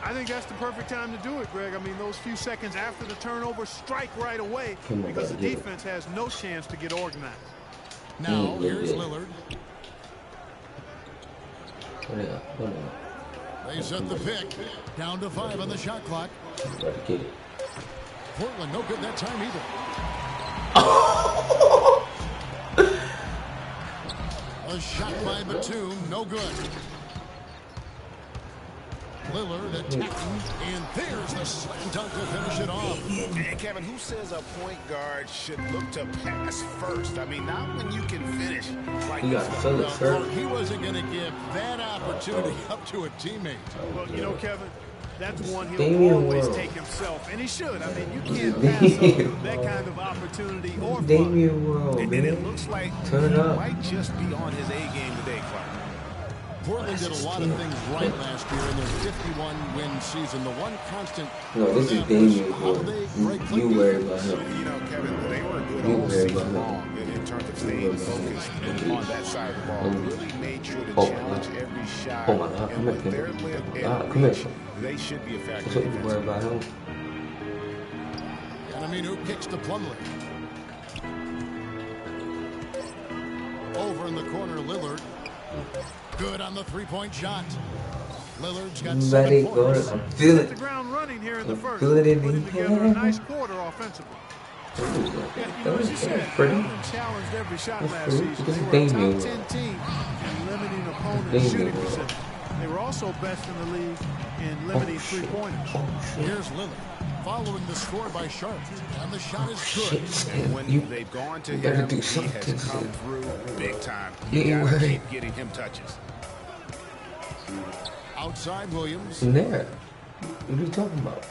Speaker 7: I think that's the perfect time to do it, Greg. I mean, those few seconds after the turnover, strike right away because the defense has no chance to get organized.
Speaker 5: Now, here's Lillard. They set the pick. Down to 5 on the shot clock. Portland, no good that time either. A shot by Batum, no good. Lillard attacking, and there's the slam dunk to finish it off.
Speaker 6: And Kevin, who says a point guard should look to pass first? I mean, not when you can finish. Like
Speaker 1: You got to fill it first.
Speaker 5: He wasn't going to give that opportunity up to a teammate.
Speaker 7: Well, you know, Kevin, that's one he'll
Speaker 1: Damian
Speaker 7: always
Speaker 1: World.
Speaker 7: take himself, and he should. I mean, you can't pass up that kind of opportunity or fun.
Speaker 1: Damian World,
Speaker 6: And
Speaker 1: man.
Speaker 6: it looks like
Speaker 1: Turn it up.
Speaker 6: might just be on his A game today, Clark.
Speaker 5: Portland did a lot of things right last year in their 51-win season. The one constant.
Speaker 1: No, this is Damian World. You worry about him.
Speaker 6: You know, Kevin, they were good
Speaker 1: You
Speaker 6: all
Speaker 1: worry
Speaker 6: season
Speaker 1: about him.
Speaker 6: long in terms of staying focused on that side of the ball. Really made sure to challenge every shot.
Speaker 1: Oh my God, come
Speaker 6: And with
Speaker 1: here.
Speaker 6: their length
Speaker 1: Ah,
Speaker 6: and
Speaker 1: come here.
Speaker 6: reach, they should be effective.
Speaker 1: That's what you worry about him.
Speaker 5: Aminu kicks to Plumlee. Over in the corner, Lillard. Good on the three-point shot. Lillard's got 7 points.
Speaker 1: I'm feeling
Speaker 7: Hit the ground running here in the first.
Speaker 1: Good in
Speaker 7: Putting
Speaker 1: the
Speaker 7: together a
Speaker 1: hand.
Speaker 7: nice quarter offensively. Yeah, you know, as you said,
Speaker 1: pretty.
Speaker 7: Portland challenged every shot
Speaker 1: That's
Speaker 7: last
Speaker 1: pretty.
Speaker 7: season.
Speaker 1: This
Speaker 7: They
Speaker 1: is
Speaker 7: were a
Speaker 1: Damian
Speaker 7: top 10
Speaker 1: World.
Speaker 7: team in limiting opponents'
Speaker 1: Damian
Speaker 7: shooting
Speaker 1: World.
Speaker 7: percentage. They were also best in the league in limiting three-pointers.
Speaker 5: Here's Lillard. Following the score by Charlotte. And the shot is good.
Speaker 6: And when they've gone to
Speaker 1: better
Speaker 6: him,
Speaker 1: do
Speaker 6: he
Speaker 1: something.
Speaker 6: has come through big time.
Speaker 1: You
Speaker 6: You
Speaker 1: ain't
Speaker 6: gotta
Speaker 1: worried.
Speaker 6: keep getting him touches.
Speaker 5: Outside Williams.
Speaker 1: in there. What are you talking about?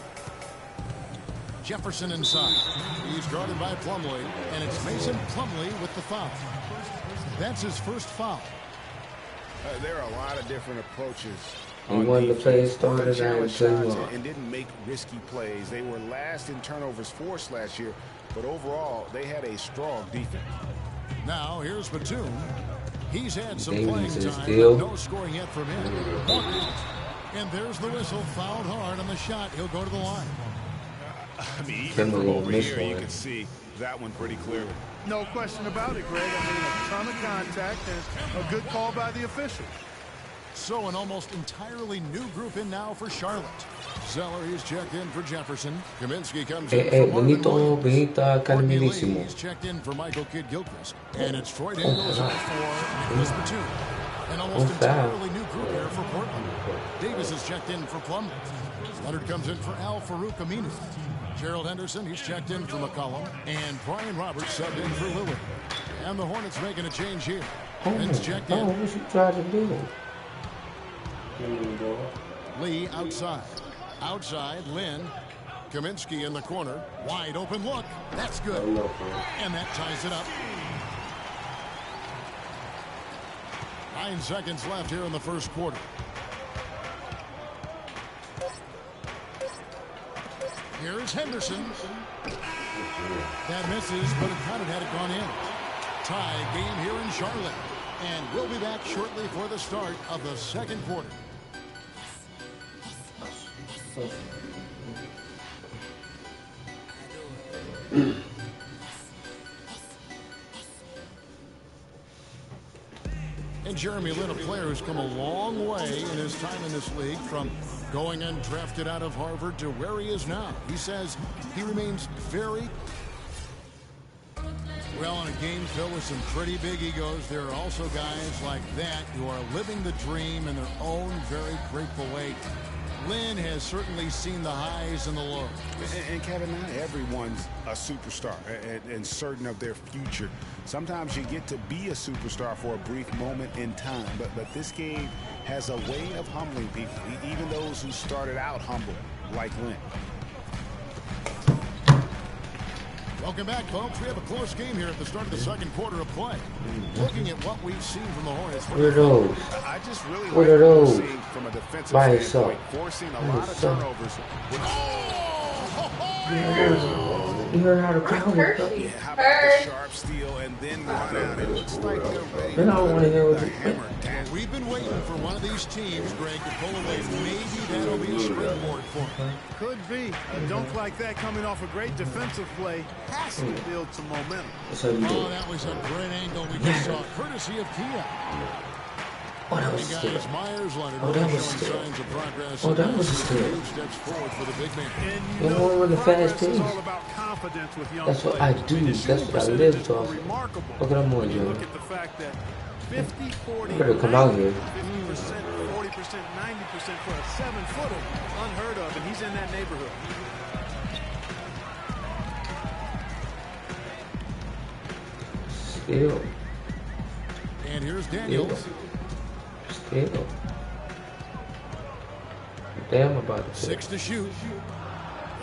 Speaker 5: Jefferson inside. He's guarded by Plumlee. And it's Mason Plumlee with the foul. That's his first foul.
Speaker 6: There are a lot of different approaches.
Speaker 1: You
Speaker 6: on
Speaker 1: wanted to play
Speaker 6: defense.
Speaker 1: it started,
Speaker 6: Portland
Speaker 1: I
Speaker 6: challenged
Speaker 1: tell you
Speaker 6: shots
Speaker 1: what.
Speaker 6: and didn't make risky plays. They were last in turnovers forced last year, but overall they had a strong defense.
Speaker 5: Now here's Batum. He's had some
Speaker 1: Davies
Speaker 5: playing
Speaker 1: is
Speaker 5: time,
Speaker 1: still-
Speaker 5: but no scoring yet from him. And there's the whistle. Fouled hard on the shot. He'll go to the line.
Speaker 6: I mean, even
Speaker 1: Kimberly
Speaker 6: from
Speaker 1: will
Speaker 6: over
Speaker 1: miss
Speaker 6: here, you
Speaker 1: one.
Speaker 6: can see that one pretty clearly.
Speaker 7: No question about it, Greg. I mean, a ton of contact and a good call by the official.
Speaker 5: So an almost entirely new group in now for Charlotte. Zeller, he's checked in for Jefferson. Kaminsky comes in for Marvin
Speaker 1: Benito,
Speaker 5: Williams.
Speaker 1: Benita,
Speaker 5: Courtney Lee,
Speaker 1: Carmelísimo.
Speaker 5: he's checked in for Michael Kidd Gilchrist. And it's Troy Daniels in for Nicholas Batum. An almost entirely new group here for Portland. Davis is checked in for Plumlee. Leonard comes in for Al Farouk Aminu. Gerald Henderson, he's checked in for McCollum. And Brian Roberts subbed in for Lillard. And the Hornets making a change here. Ben's checked in.
Speaker 1: What you trying to do?
Speaker 10: Lee outside. Outside, Lynn. Kaminsky in the corner. Wide open look. That's good. And that ties it up. 9 seconds left here in the first quarter. Here's Henderson. That misses, but it counted had it gone in. Tie game here in Charlotte. And we'll be back shortly for the start of the second quarter. And Jeremy Lin, a player who's come a long way in his time in this league, from going undrafted out of Harvard to where he is now. He says he remains very well in a game filled with some pretty big egos. There are also guys like that who are living the dream in their own very grateful way. Lynn has certainly seen the highs and the lows.
Speaker 6: And Kevin, not everyone's a superstar and certain of their future. Sometimes you get to be a superstar for a brief moment in time, but this game has a way of humbling people, even those who started out humble, like Lynn.
Speaker 10: Welcome back, folks. We have a close game here at the start of the second quarter of play. Looking at what we've seen from the Hornets.
Speaker 6: What are those? I just really
Speaker 1: what are those?
Speaker 6: From a defensive
Speaker 1: By
Speaker 6: standpoint, forcing a lot of turnovers.
Speaker 1: You heard how the crowd was.
Speaker 6: Yeah, how about the sharp steal and then run out? It looks like they're ready
Speaker 1: Then I don't want to hear what
Speaker 6: the hammer down.
Speaker 10: We've been waiting for one of these teams, Greg, to pull away. Maybe that'll be a springboard for them.
Speaker 7: Could be. A dunk like that coming off a great defensive play has to build some momentum.
Speaker 10: Oh, that was a great angle we just saw, courtesy of Kia.
Speaker 1: Oh, that was a steal. Oh, that was a steal. Oh, that was a steal. You know, one of the fast teams. That's what I do. That's what I live off. Look at them more, Joe.
Speaker 7: Look at the fact that 50, 40,
Speaker 1: you better come out here.
Speaker 7: 50%, 40%, 90% for a 7-footer. Unheard of, and he's in that neighborhood.
Speaker 1: Steal.
Speaker 10: And here's Daniels.
Speaker 1: Steal. Damn about it.
Speaker 10: 6 to shoot.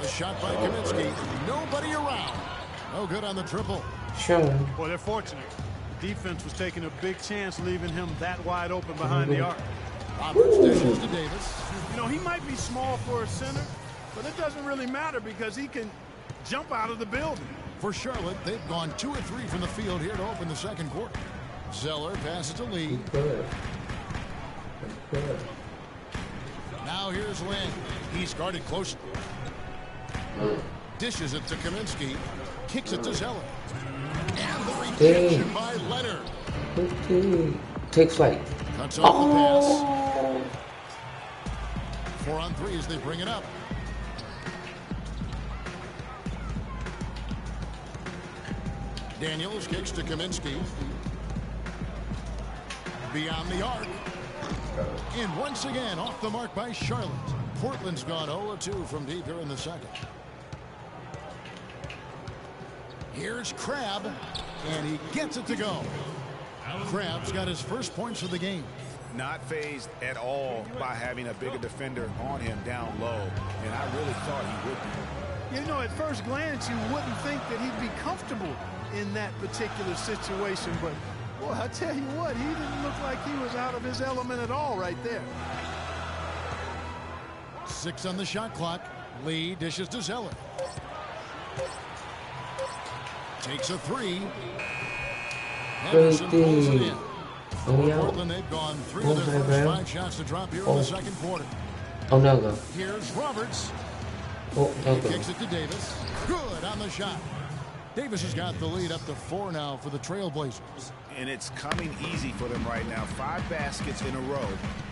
Speaker 10: A shot by Kaminsky. Nobody around. No good on the triple.
Speaker 1: Show.
Speaker 7: Well, they're fortunate. The defense was taking a big chance, leaving him that wide open behind the arc.
Speaker 10: Roberts dishes to Davis.
Speaker 7: You know, he might be small for a center, but it doesn't really matter because he can jump out of the building.
Speaker 10: For Charlotte, they've gone 2 of 3 from the field here to open the second quarter. Zeller passes to Lee. Now here's Lynn. He's guarded close. Dishes it to Kaminsky. Kicks it to Zeller. And the rejection by Leonard.
Speaker 1: Take flight.
Speaker 10: Cuts off the pass. 4 on 3 as they bring it up. Daniels kicks to Kaminsky. Beyond the arc. And once again, off the mark by Charlotte. Portland's gone 0-2 from deep here in the second. Here's Crabb, and he gets it to go. Crabb's got his first points of the game.
Speaker 6: Not phased at all by having a bigger defender on him down low, and I really thought he would be.
Speaker 7: You know, at first glance, you wouldn't think that he'd be comfortable in that particular situation, but boy, I tell you what, he didn't look like he was out of his element at all right there.
Speaker 10: 6 on the shot clock. Lee dishes to Zeller. Takes a 3. Henderson pulls it in. For Portland, they've gone 3 of their first 5 shots to drop here in the second quarter.
Speaker 1: Oh, no.
Speaker 10: Here's Roberts.
Speaker 1: Oh, no.
Speaker 10: He kicks it to Davis. Good on the shot. Davis has got the lead up to 4 now for the Trailblazers.
Speaker 6: And it's coming easy for them right now. 5 baskets in a row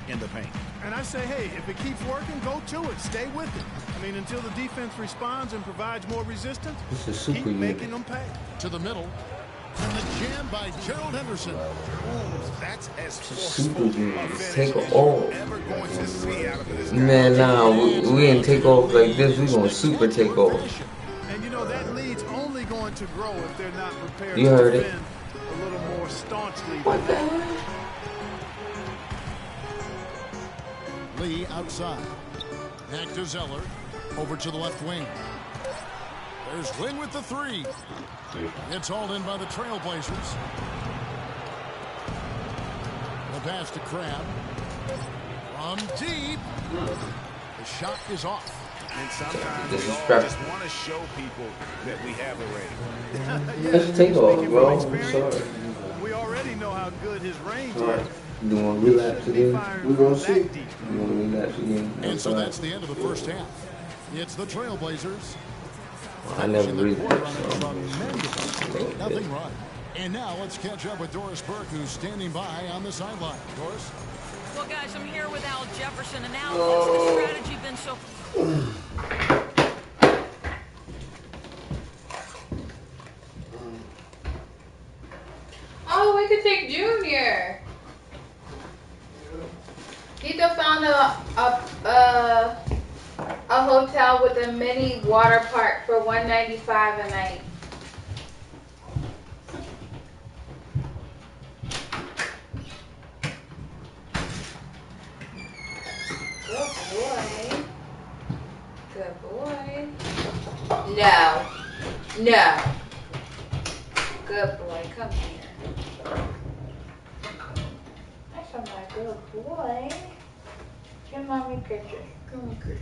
Speaker 6: in the paint.
Speaker 7: And I say, hey, if it keeps working, go to it. Stay with it. I mean, until the defense responds and provides more resistance, keep making them pay.
Speaker 10: To the middle. And the jam by Gerald Henderson.
Speaker 6: That's as
Speaker 1: super units. Take off. Man, nah, we ain't take off like this. We gonna super take off.
Speaker 7: And you know, that lead's only going to grow if they're not prepared
Speaker 1: you
Speaker 7: to
Speaker 1: heard
Speaker 7: defend
Speaker 1: it.
Speaker 7: a little more staunchly.
Speaker 1: What the hell?
Speaker 5: Lee outside. Back to Zeller. Over to the left wing. There's Lynn with the three. It's hauled in by the Trailblazers. The pass to Crab. From deep. The shot is off.
Speaker 6: And sometimes we all just want to show people that we have a ring.
Speaker 1: Let's take off, bro. I'm sorry.
Speaker 7: We already know how good his range is.
Speaker 1: Alright. You want to relapse again? We're going to see. You want to relapse again?
Speaker 5: And so that's the end of the first half. It's the Trailblazers.
Speaker 1: I never relapsed.
Speaker 5: Nothing run. And now let's catch up with Doris Burke, who's standing by on the sideline. Doris?
Speaker 12: Well, guys, I'm here with Al Jefferson. And Al, what's the strategy been so
Speaker 3: Oh, we could take Junior. He just found a hotel with a mini water park for $195 a night. Good boy. Good boy. No. No. Good boy. Come here. That's my good boy. Give mommy pictures. Give me pictures.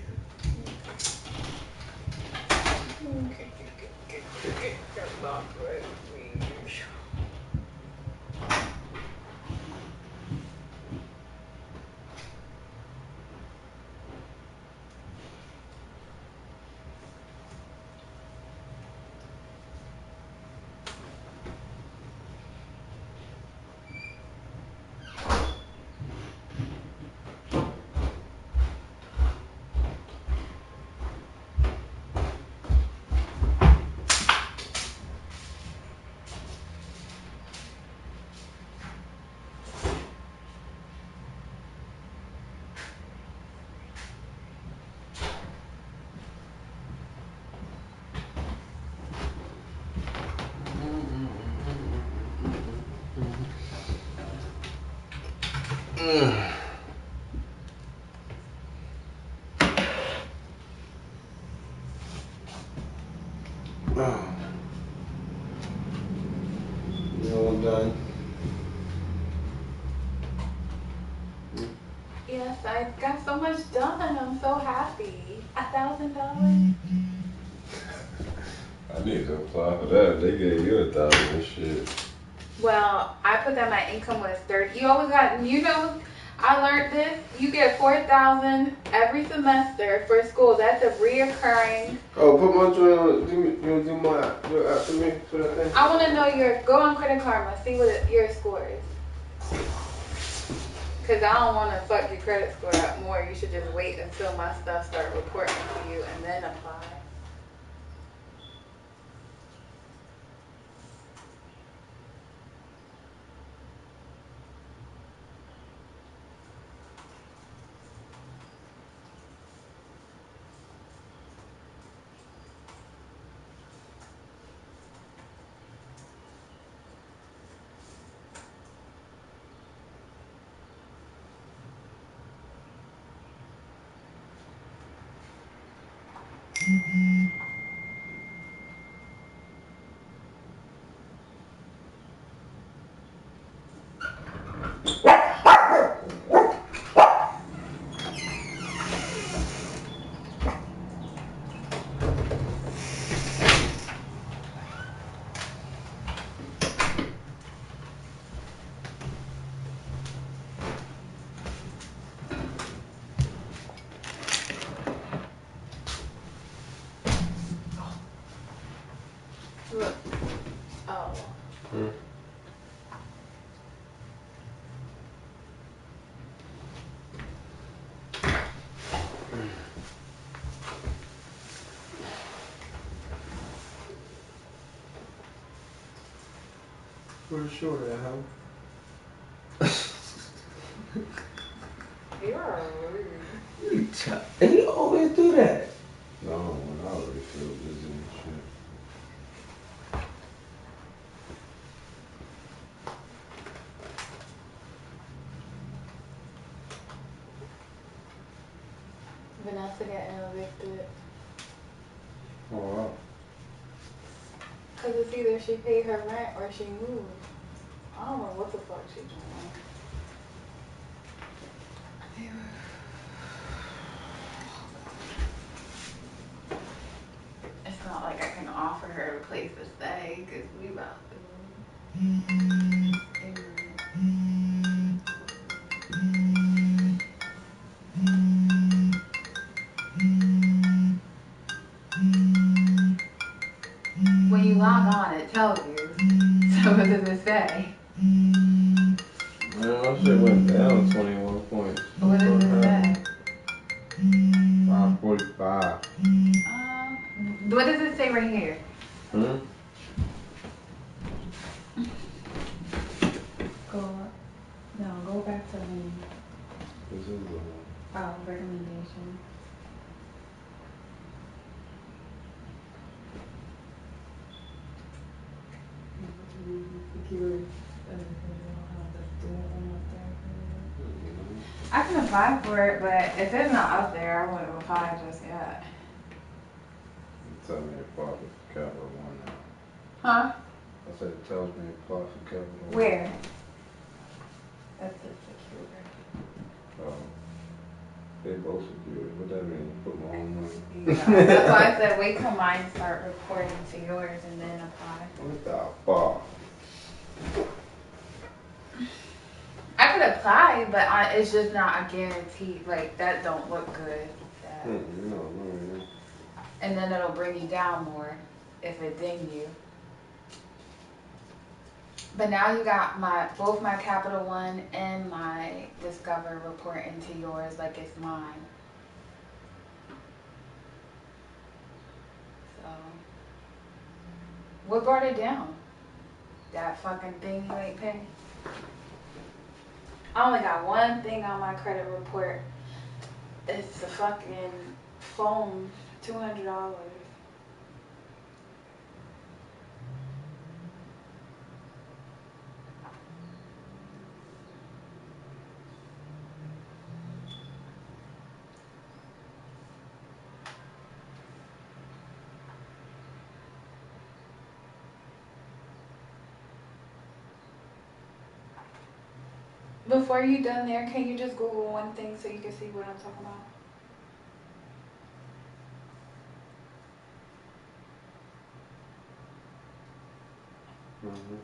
Speaker 2: I'm done.
Speaker 3: Yes, I got so much done. I'm so happy. $1,000.
Speaker 2: I need to apply for that. They gave you 1,000 and shit.
Speaker 3: Well, I put that my income was 30. You always got, you know, I learned this. You get 4,000 every semester for school. That's a reoccurring.
Speaker 2: Oh, put my joint on. Do my after me for that thing.
Speaker 3: I want to know your, go on Credit Karma, see what your score is. Because I don't want to fuck your credit score up more. You should just wait until my stuff start reporting to you and then apply. Look. Oh.
Speaker 2: Where's the short at, huh?
Speaker 3: You're rude.
Speaker 1: He always do that.
Speaker 2: No, when I already feel busy and shit.
Speaker 3: Vanessa getting evicted.
Speaker 2: Oh, wow.
Speaker 3: Because it's either she paid her rent or she moved. I don't know what the fuck she's doing. It's not like I can offer her a place to stay because we about to. When you log on, it tells you. So what does it say?
Speaker 2: Man, my shit went down 21 points.
Speaker 3: What does it say?
Speaker 2: 545.
Speaker 3: What does it say right here?
Speaker 2: Hmm?
Speaker 3: Go back to home.
Speaker 2: This is the one.
Speaker 3: Oh, recommendation. I can apply for it, but if it's not up there, I wouldn't apply just yet.
Speaker 2: Tell me to apply for Capital One now.
Speaker 3: Huh?
Speaker 2: I said it tells me to apply for Capital One.
Speaker 3: Where? That's the secure.
Speaker 2: They both secure. What that mean? Put my own money.
Speaker 3: Yeah. That's why I said wait till mine start reporting to yours and then apply.
Speaker 2: What the fuck?
Speaker 3: I could apply, but it's just not a guarantee. Like, that don't look good.
Speaker 2: No.
Speaker 3: And then it'll bring you down more if it ding you. But now you got both my Capital One and my Discover reporting to yours like it's mine. So, what brought it down? That fucking thing you ain't paying? I only got one thing on my credit report. It's a fucking phone, $200. Before you done there, can you just Google one thing so you can see what I'm talking about?
Speaker 2: Mm-hmm.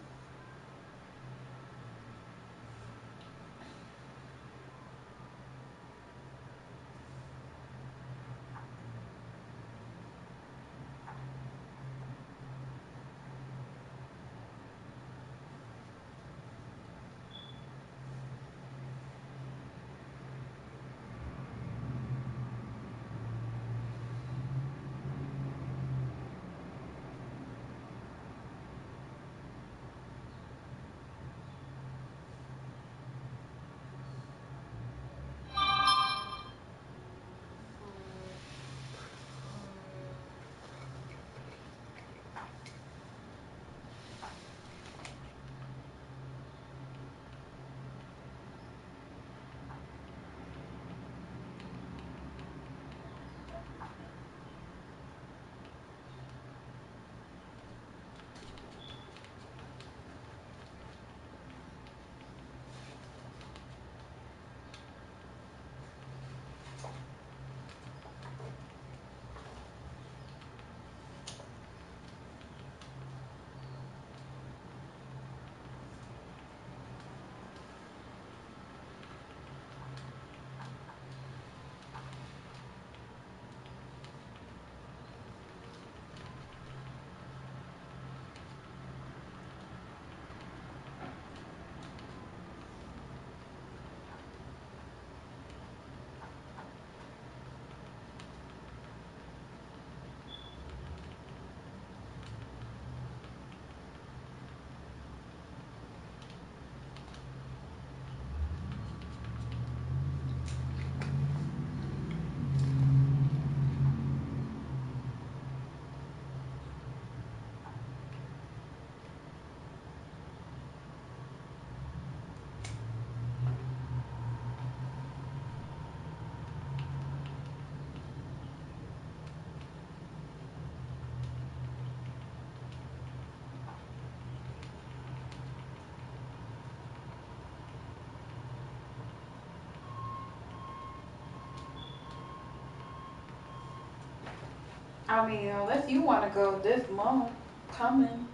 Speaker 3: I mean, unless you want to go this month, coming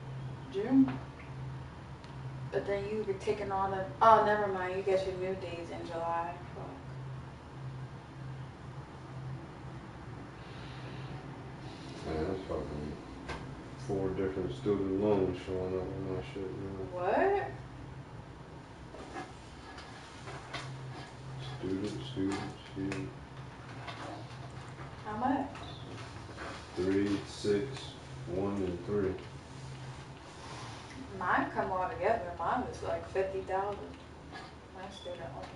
Speaker 3: June. But then you be taking all the. Oh, never mind. You get your new days in July. Fuck.
Speaker 2: Man, that's fucking 4 different student loans showing up on my shit, man.
Speaker 3: What?
Speaker 2: Student.
Speaker 3: How much?
Speaker 2: 3, 6, 1, and 3.
Speaker 3: Mine come all together. Mine was like 50,000. My student loans.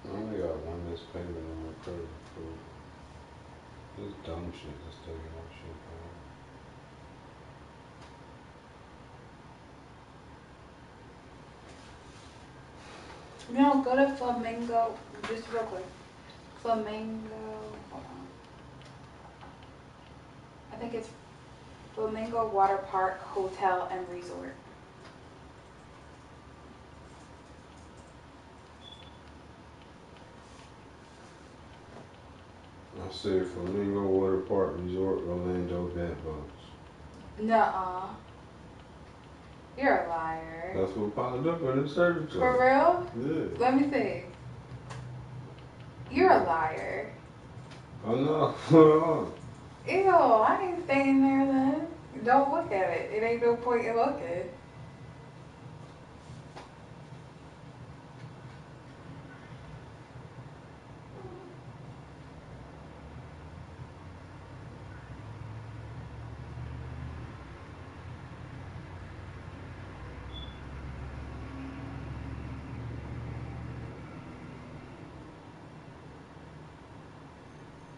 Speaker 2: I only got one missed payment on my credit report. This dumb shit that's taking off shit,
Speaker 3: You know, go to Flamingo, just real quick. Flamingo, hold on. I think it's Flamingo Water Park Hotel and Resort.
Speaker 2: I say Flamingo Water Park Resort, Orlando Bedbugs.
Speaker 3: Nuh-uh. You're a liar.
Speaker 2: That's what popped up in the search.
Speaker 3: For real?
Speaker 2: Yeah.
Speaker 3: Let me see. You're a liar.
Speaker 2: Oh no, hold on.
Speaker 3: Ew, I ain't staying there then. Don't look at it. It ain't no point in looking.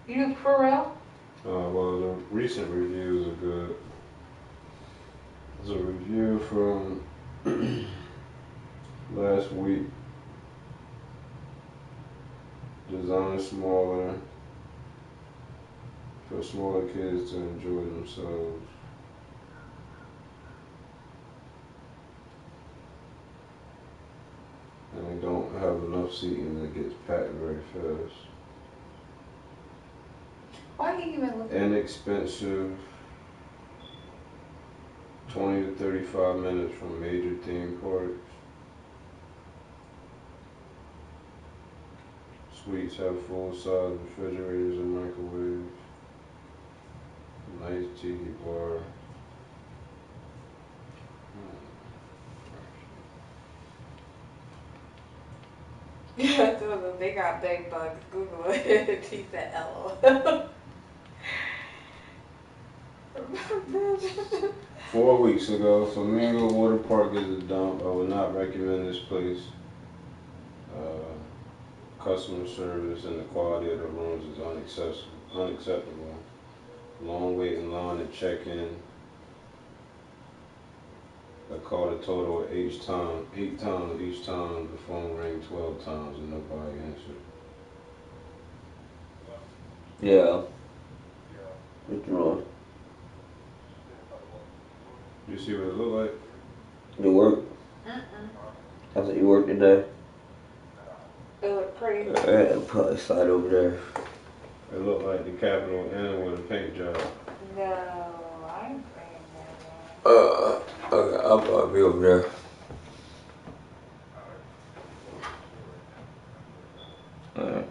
Speaker 3: You for real?
Speaker 2: Well, the recent reviews are good. There's a review from last week. Designed smaller for smaller kids to enjoy themselves. And they don't have enough seating that gets packed very fast.
Speaker 3: Why do you even look?
Speaker 2: Inexpensive. 20 to 35 minutes from major theme parks. Suites have full-size refrigerators and microwaves. Nice TV bar.
Speaker 3: Yeah, they got big bugs. Google it. He said LOL.
Speaker 2: 4 weeks ago, Flamingo Water Park is a dump. I would not recommend this place. Customer service and the quality of the rooms is unacceptable. Long waiting line to check in. I called a total of 8 times. Each time the phone rang 12 times and nobody answered.
Speaker 1: Yeah. What's wrong?
Speaker 2: You see what it look like?
Speaker 1: You work? I thought you worked today.
Speaker 3: It looked pretty.
Speaker 1: Alright, probably slide over there.
Speaker 2: It looked like the Capitol Inn with a paint job.
Speaker 3: No, I'm saying that.
Speaker 1: Okay, I'll probably be over there. Alright.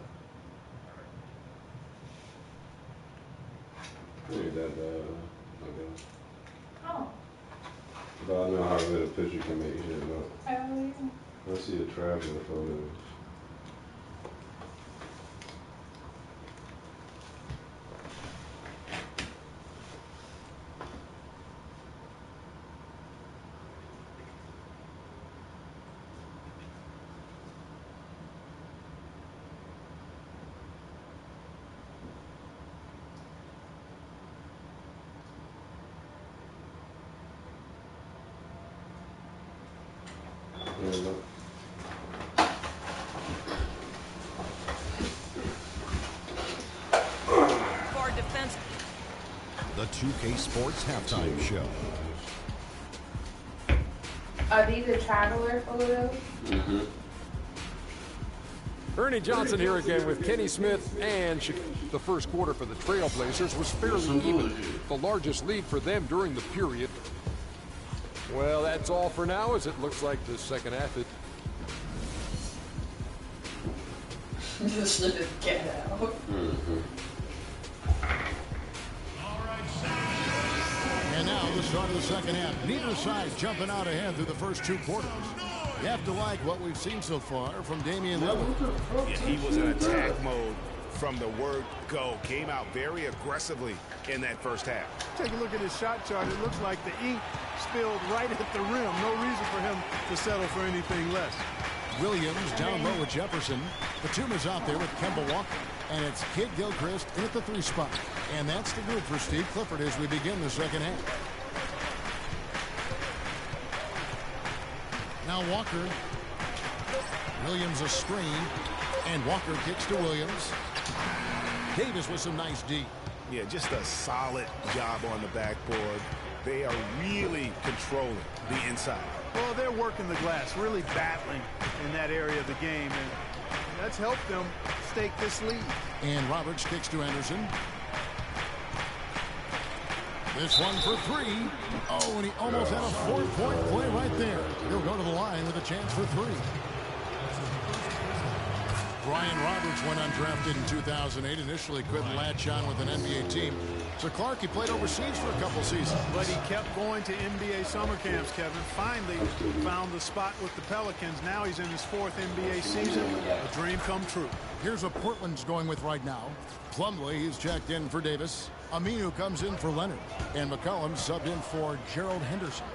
Speaker 2: Ain't that bad, I guess.
Speaker 3: Oh.
Speaker 2: But I know how good a picture can make shit look.
Speaker 3: Oh, yeah.
Speaker 2: Let's see a traveler photos.
Speaker 12: For defense.
Speaker 9: The 2K Sports Halftime Show.
Speaker 3: Are these the traveler photos?
Speaker 10: Mm-hmm. Ernie Johnson here again with Kenny Smith, and the first quarter for the Trailblazers was fairly even. The largest lead for them during the period. Well, that's all for now, as it looks like the second half.
Speaker 14: Just let it get out.
Speaker 5: And now the start of the second half. Neither side jumping out ahead through the first two quarters. You have to like what we've seen so far from Damian Lillard.
Speaker 6: Yeah, he was in attack mode from the word go. Came out very aggressively in that first half.
Speaker 7: Take a look at his shot chart. It looks like the ink spilled right at the rim. No reason for him to settle for anything less.
Speaker 5: Williams down low with Jefferson. Batum is out there with Kemba Walker. And it's Kid Gilchrist in at the 3 spot. And that's the group for Steve Clifford as we begin the second half. Now Walker. Williams a screen. And Walker kicks to Williams. Davis with some nice D.
Speaker 6: Yeah, just a solid job on the backboard. They are really controlling the inside.
Speaker 7: Well, they're working the glass, really battling in that area of the game, and that's helped them stake this lead.
Speaker 5: And Roberts kicks to Anderson. This one for 3. Oh, and he almost had a 4-point play right there. He'll go to the line with a chance for 3. Brian Roberts went undrafted in 2008. Initially couldn't latch on with an NBA team. So Clark, he played overseas for a couple seasons.
Speaker 7: But he kept going to NBA summer camps, Kevin. Finally found the spot with the Pelicans. Now he's in his 4th NBA season. A dream come true.
Speaker 5: Here's what Portland's going with right now. Plumlee, he's checked in for Davis. Aminu comes in for Leonard. And McCollum subbed in for Gerald Henderson.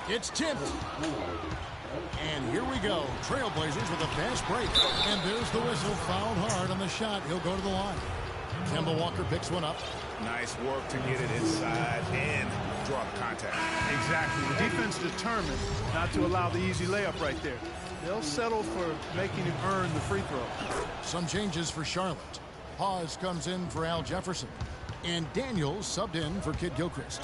Speaker 5: It's tipped. And here we go. Trailblazers with a fast break. And there's the whistle. Fouled hard on the shot. He'll go to the line. Kemba Walker picks one up.
Speaker 6: Nice work to get it inside and draw the contact.
Speaker 7: Exactly. The defense determined not to allow the easy layup right there. They'll settle for making him earn the free throw.
Speaker 5: Some changes for Charlotte. Hawes comes in for Al Jefferson. And Daniels subbed in for Kid Gilchrist.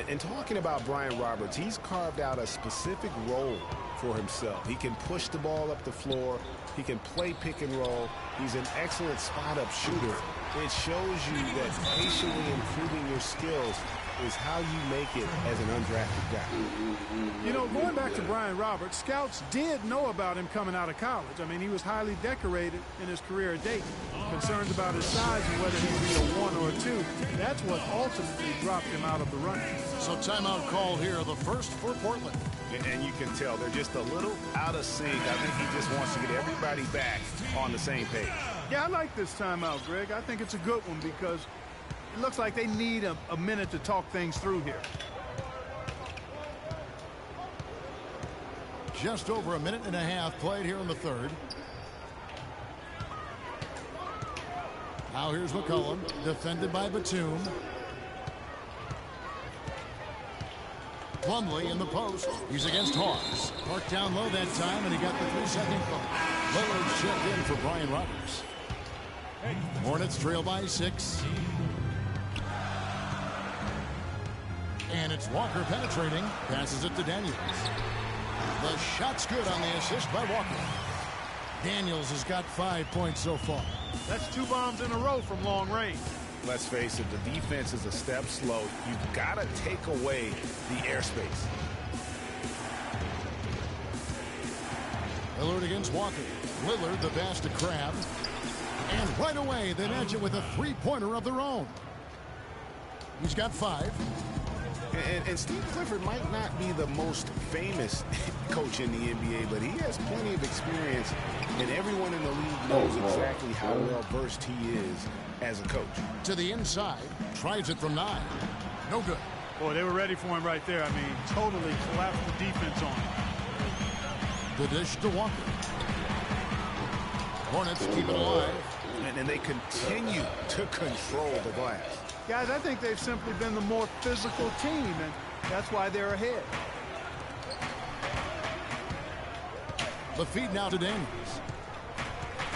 Speaker 6: And talking about Brian Roberts, he's carved out a specific role for himself. He can push the ball up the floor. He can play pick and roll. He's an excellent spot-up shooter. It shows you that patiently improving your skills is how you make it as an undrafted guy.
Speaker 7: You know, going back to Brian Roberts, scouts did know about him coming out of college. I mean, he was highly decorated in his career at Dayton. Concerns about his size and whether he'd be a 1 or a 2. That's what ultimately dropped him out of the running.
Speaker 5: So timeout call here, the first for Portland.
Speaker 6: And you can tell they're just a little out of sync. I think he just wants to get everybody back on the same page.
Speaker 7: Yeah, I like this timeout, Greg. I think it's a good one because it looks like they need a minute to talk things through here.
Speaker 5: Just over a minute and a half played here in the third. Now here's McCollum, defended by Batum. Plumlee in the post. He's against Hawes. Marked down low that time, and he got the 3-second call. Lillard's checked in for Brian Roberts. Hornets trail by 6. And it's Walker penetrating. Passes it to Daniels. The shot's good on the assist by Walker. Daniels has got 5 points so far.
Speaker 7: That's 2 bombs in a row from long range.
Speaker 6: Let's face it, the defense is a step slow. You've got to take away the airspace.
Speaker 5: Lillard against Walker. Lillard the pass to Crab. And right away, they match it with a 3-pointer of their own. He's got 5.
Speaker 6: And Steve Clifford might not be the most famous coach in the NBA, but he has plenty of experience, and everyone in the league knows exactly how well-versed he is as a coach.
Speaker 5: To the inside, tries it from 9. No good.
Speaker 7: Boy, they were ready for him right there. I mean, totally collapsed the defense on him.
Speaker 5: The dish to Walker. Hornets keep it alive.
Speaker 6: And they continue to control the glass.
Speaker 7: Guys, I think they've simply been the more physical team, and that's why they're ahead.
Speaker 5: The feed now to Daniels.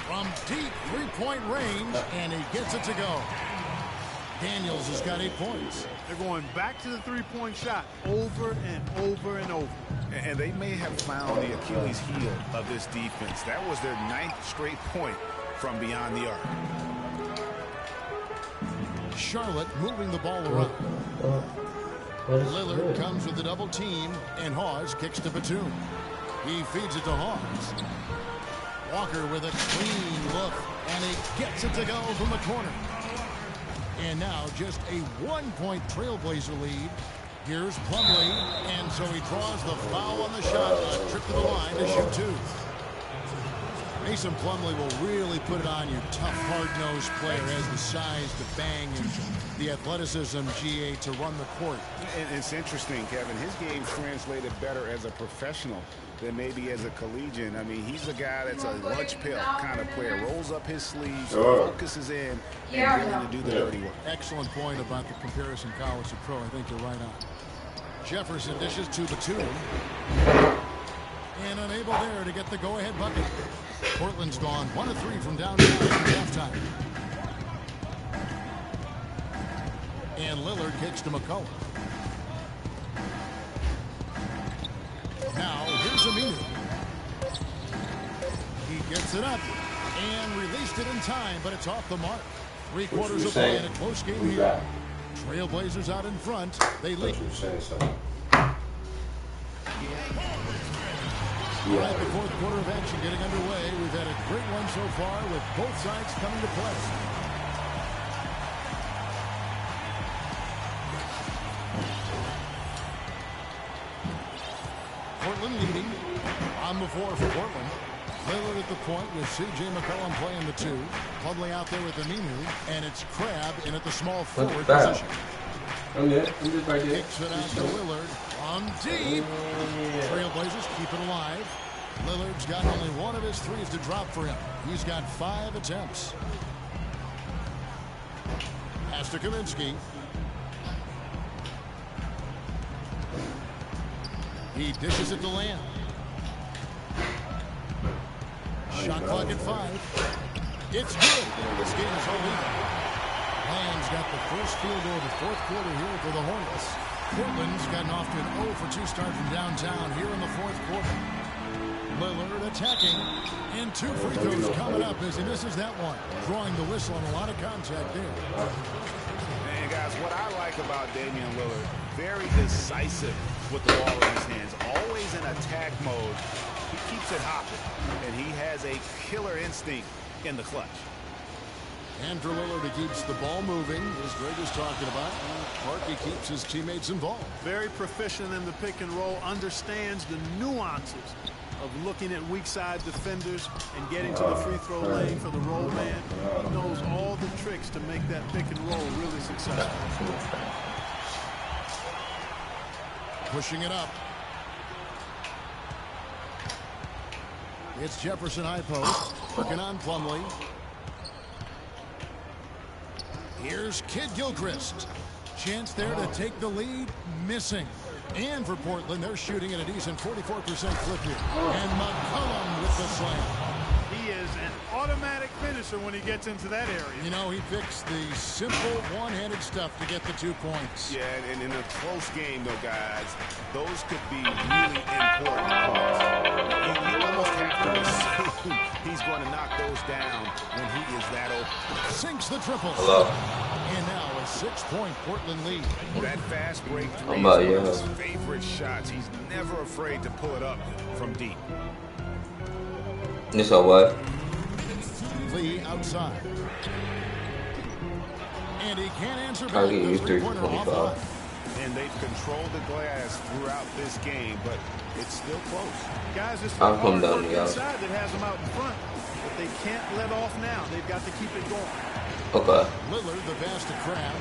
Speaker 5: From deep 3-point range, and he gets it to go. Daniels has got 8 points.
Speaker 7: They're going back to the 3-point shot over and over and over.
Speaker 6: And they may have found the Achilles heel of this defense. That was their 9th straight point from beyond the arc.
Speaker 5: Charlotte moving the ball around. Lillard comes with the double team, and Hawes kicks to Batum. He feeds it to Hawes. Walker with a clean look, and he gets it to go from the corner. And now just a 1-point Trailblazer lead. Here's Plumlee, and so he draws the foul on the shot, a trip to the line to shoot 2. Mason Plumlee will really put it on you. Tough, hard-nosed player, has the size to bang and the athleticism, GA, to run the court.
Speaker 6: And it's interesting, Kevin. His game translated better as a professional than maybe as a collegiate. I mean, he's a guy that's a lunch pail kind of player. Rolls up his sleeves, focuses in, and willing to do the dirty work.
Speaker 5: Excellent point about the comparison college to pro. I think you're right on. Jefferson dishes to Batum. And unable there to get the go-ahead bucket. Portland's gone 1 of 3 from downtown at halftime. And Lillard kicks to McCullough. Now, here's Aminu. He gets it up and released it in time, but it's off the mark. 3 quarters of play in a close game here. Trailblazers out in front. They lead. Right, the 4th quarter of action getting underway. We've had a great one so far with both sides coming to play. Portland leading on the 4 for Portland. Lillard at the point with C.J. McCollum playing the 2. Plumlee out there with Aminu, and it's Crab in at the small forward position. Kicks it out to Lillard on deep. Trailblazers keep it alive. Lillard's got only 1 of his 3s to drop for him. He's got 5 attempts. Pass to Kaminsky. He dishes it to Lamb. Shot clock at 5. It's good. This game is all even. Lamb's got the first field goal of the 4th quarter here for the Hornets. Portland's gotten off to an 0 for 2 start from downtown here in the 4th quarter. Lillard attacking, and 2 free throws coming up as he misses that one. Drawing the whistle on a lot of contact there.
Speaker 6: And guys, what I like about Damian Lillard, very decisive with the ball in his hands, always in attack mode. He keeps it hopping, and he has a killer instinct in the clutch.
Speaker 5: And for Lillard, he keeps the ball moving, as Greg was talking about. Parkey keeps his teammates involved.
Speaker 7: Very proficient in the pick and roll, understands the nuances of looking at weak side defenders and getting to the free throw lane for the roll man. He knows all the tricks to make that pick and roll really successful.
Speaker 5: Pushing it up. It's Jefferson high post, working on Plumlee. Here's Kid Gilchrist. Chance there to take the lead, missing. And for Portland, they're shooting at a decent 44% clip here. And McCollum with the slam.
Speaker 7: He is an automatic finisher. pressure when he gets into that area.
Speaker 5: You know, he picks the simple one-handed stuff to get the 2 points.
Speaker 6: Yeah, and in a close game, though, guys, those could be really important points. You almost have to assume he's going to knock those down when he is that open.
Speaker 5: Sinks the triple.
Speaker 1: Hello.
Speaker 5: And now a 6-point Portland lead.
Speaker 6: That fast break three is one of his favorite shots. He's never afraid to pull it up from deep.
Speaker 1: This a what?
Speaker 5: Lee outside. And he can't answer back.
Speaker 1: I'll give you 325.
Speaker 6: And they've controlled the glass throughout this game, but it's still close.
Speaker 7: Guys, it's
Speaker 1: I'll come down to y'all.
Speaker 7: inside that has them out in front, but they can't let off now. They've got to keep it going.
Speaker 1: Okay.
Speaker 5: Lillard, the pass to Crab.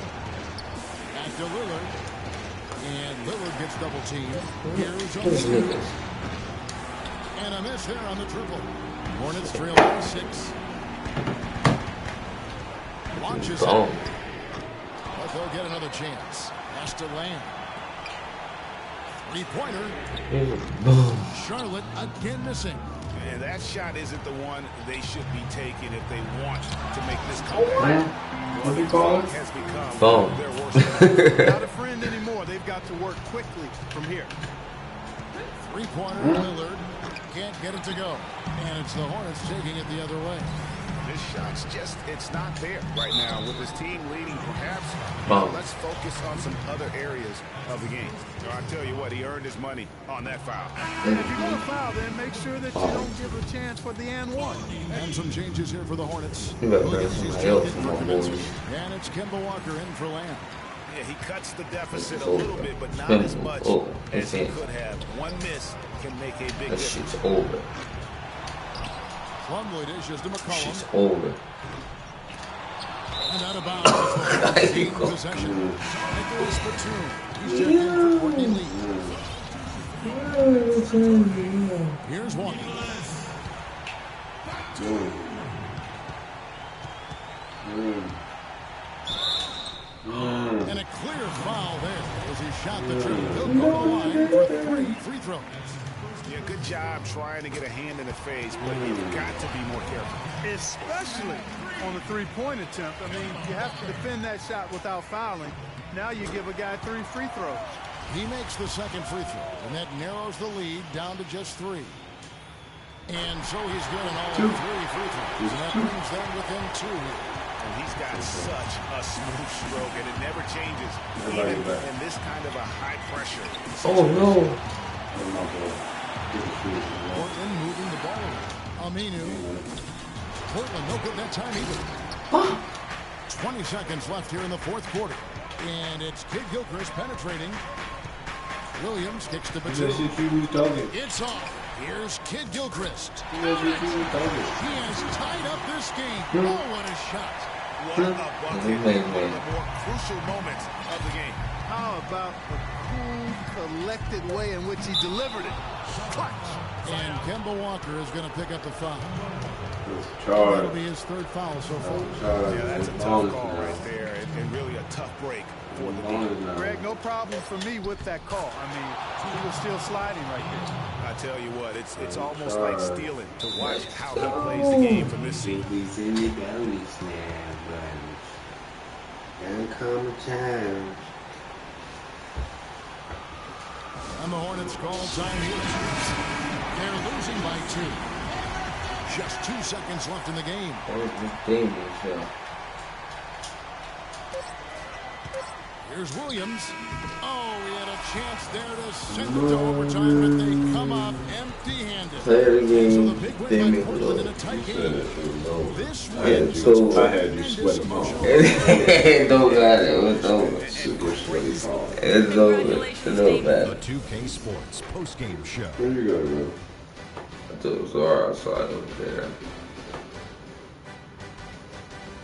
Speaker 5: Back to Lillard. And Lillard gets double teamed. Here's O'Neal. And a miss there on the triple. Hornets trail by 6. Launches it. But they'll get another chance. Has to land. 3-pointer. Charlotte again missing.
Speaker 6: And that shot isn't the one they should be taking if they want to make this comeback.
Speaker 2: What do you call it?
Speaker 6: Has become
Speaker 1: Boom.
Speaker 6: their worst.
Speaker 7: Not a friend anymore. They've got to work quickly from here.
Speaker 5: 3-pointer. Lillard can't get it to go. And it's the Hornets taking it the other way.
Speaker 6: This shot's just, it's not there right now. With his team leading, perhaps, let's focus on some other areas of the game. I'll tell you what, he earned his money on that foul.
Speaker 7: And if you're going to foul, then make sure that you don't give a chance for the and one.
Speaker 5: And some changes here for the Hornets.
Speaker 1: Williams is checked in for Kaminsky.
Speaker 5: And it's Kemba Walker in for Lamb.
Speaker 6: Yeah, he cuts the deficit a little bit, but not as much as he could have. One miss can make a big difference.
Speaker 1: That shit's over.
Speaker 5: Plumlee dishes to McCollum.
Speaker 1: Shit's over.
Speaker 5: And out of bounds.
Speaker 1: There you go.
Speaker 5: Possession. Nicholas Batum. He's checked in for Courtney Lee. Here's one. And a clear foul there as he shot the triple. He'll go to the line for 3 free throws.
Speaker 6: Yeah, good job trying to get a hand in the face, but you've got to be more careful.
Speaker 7: Especially on the three-point attempt. I mean, you have to defend that shot without fouling. Now you give a guy 3 free throws.
Speaker 5: He makes the second free throw, and that narrows the lead down to just 3. And so he's good in all 3 free throws, and that brings them within 2 here.
Speaker 6: And he's got such a smooth stroke, and it never changes, even in this kind of a high pressure.
Speaker 1: Oh, no.
Speaker 5: Portland moving the ball around. Aminu. Portland no good that time either. 20 seconds left here in the fourth quarter. And it's Kid Gilchrist penetrating. Williams kicks to Batum. It's off. Here's Kid Gilchrist. He has tied up this game. Oh, what a shot.
Speaker 6: What a bucket. One of the more crucial moments of the game.
Speaker 7: How about the cool, collected way in which he delivered it? Clutch.
Speaker 5: And Kemba Walker is going to pick up the foul.
Speaker 2: Charge.
Speaker 5: That'll be his 3rd foul so far.
Speaker 6: Yeah, that's a tough call right there, and really a tough break for the team.
Speaker 7: Greg, no problem for me with that call. I mean, he was still sliding right there.
Speaker 6: I tell you what, it's almost like stealing to watch how he plays the game from this seat.
Speaker 5: And the Hornets call time here. They're losing by 2. Just 2 seconds left in the game. Here's Williams. Oh, he had a chance there to send it to overtime, but they come up empty-handed.
Speaker 1: Play it again.
Speaker 5: So the big win by Portland in a tight game. This one,
Speaker 2: I had you sweating off.
Speaker 1: It don't matter. It's over.
Speaker 2: Super sweaty off.
Speaker 1: It's over. It's no bad.
Speaker 9: The 2K Sports postgame show.
Speaker 2: Where you go, man?
Speaker 1: I thought it was alright outside over there.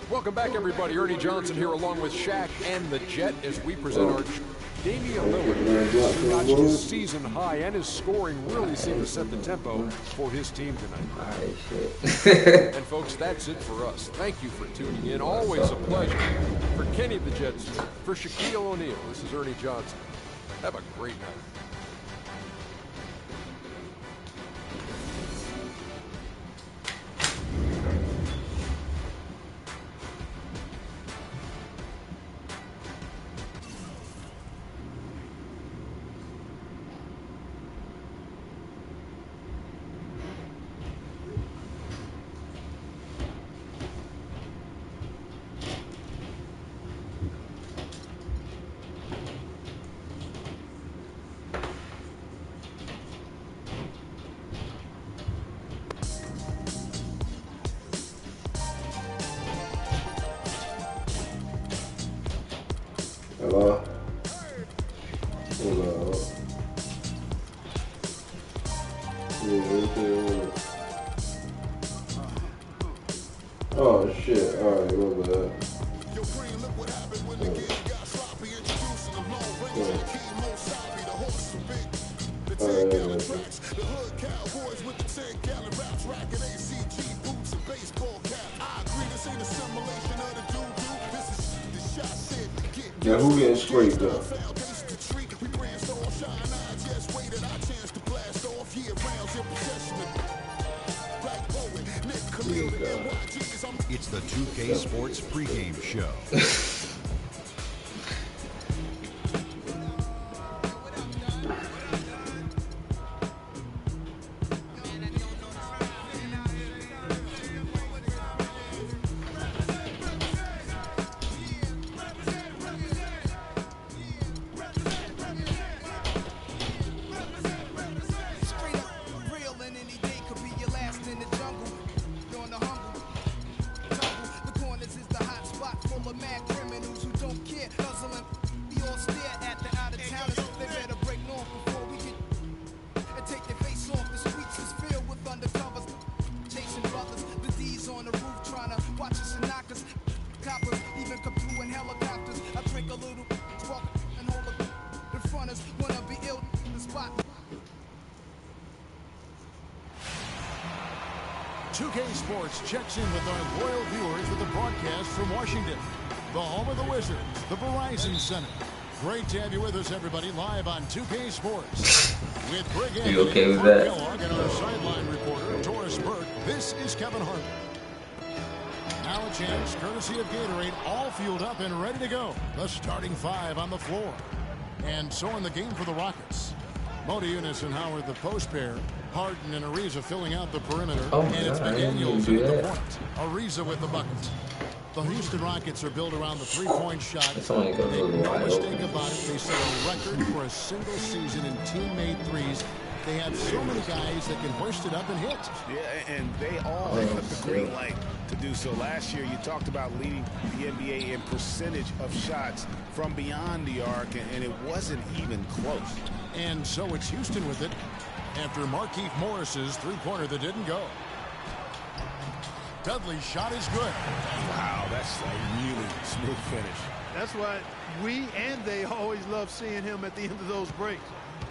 Speaker 10: Welcome back, everybody. Ernie Johnson here along with Shaq and the Jet as we present our Damian Lillard. He notched his season high, and his scoring really seemed to set the tempo for his team tonight. And folks, that's it for us. Thank you for tuning in. Always a pleasure. For Kenny the Jet Smith, for Shaquille O'Neal, this is Ernie Johnson. Have a great night.
Speaker 2: bro. Oh shit, alright, my bad. Now who getting scraped up?
Speaker 9: It's the 2K Sports pregame show.
Speaker 5: Checks in with our loyal viewers with the broadcast from Washington, the home of the Wizards, the Verizon Center. Great to have you with us, everybody, live on 2K Sports. With Greg Anthony,
Speaker 1: okay with that?
Speaker 5: Kellogg, and our sideline reporter, Doris Burke, this is Kevin Harlan. Now a chance, courtesy of Gatorade, all fueled up and ready to go. The starting five on the floor. And so in the game for the Rockets. Modiunas and Howard, the post pair. Harden and Ariza filling out the perimeter.
Speaker 1: Oh,
Speaker 5: and it's
Speaker 1: God,
Speaker 5: McDaniels at the point. Ariza with the bucket. The Houston Rockets are built around the three-point shot. Make no mistake about it, they set a record for a single season in team-made threes. They have so many guys that can hoist it up and hit.
Speaker 6: Yeah, and they all have the green light to do so. Last year, you talked about leading the NBA in percentage of shots from beyond the arc, and it wasn't even close.
Speaker 5: And so it's Houston with it after Markieff Morris's three-pointer that didn't go. Dudley's shot is good.
Speaker 6: Wow, that's a really smooth finish.
Speaker 7: That's why we and they always love seeing him at the end of those breaks.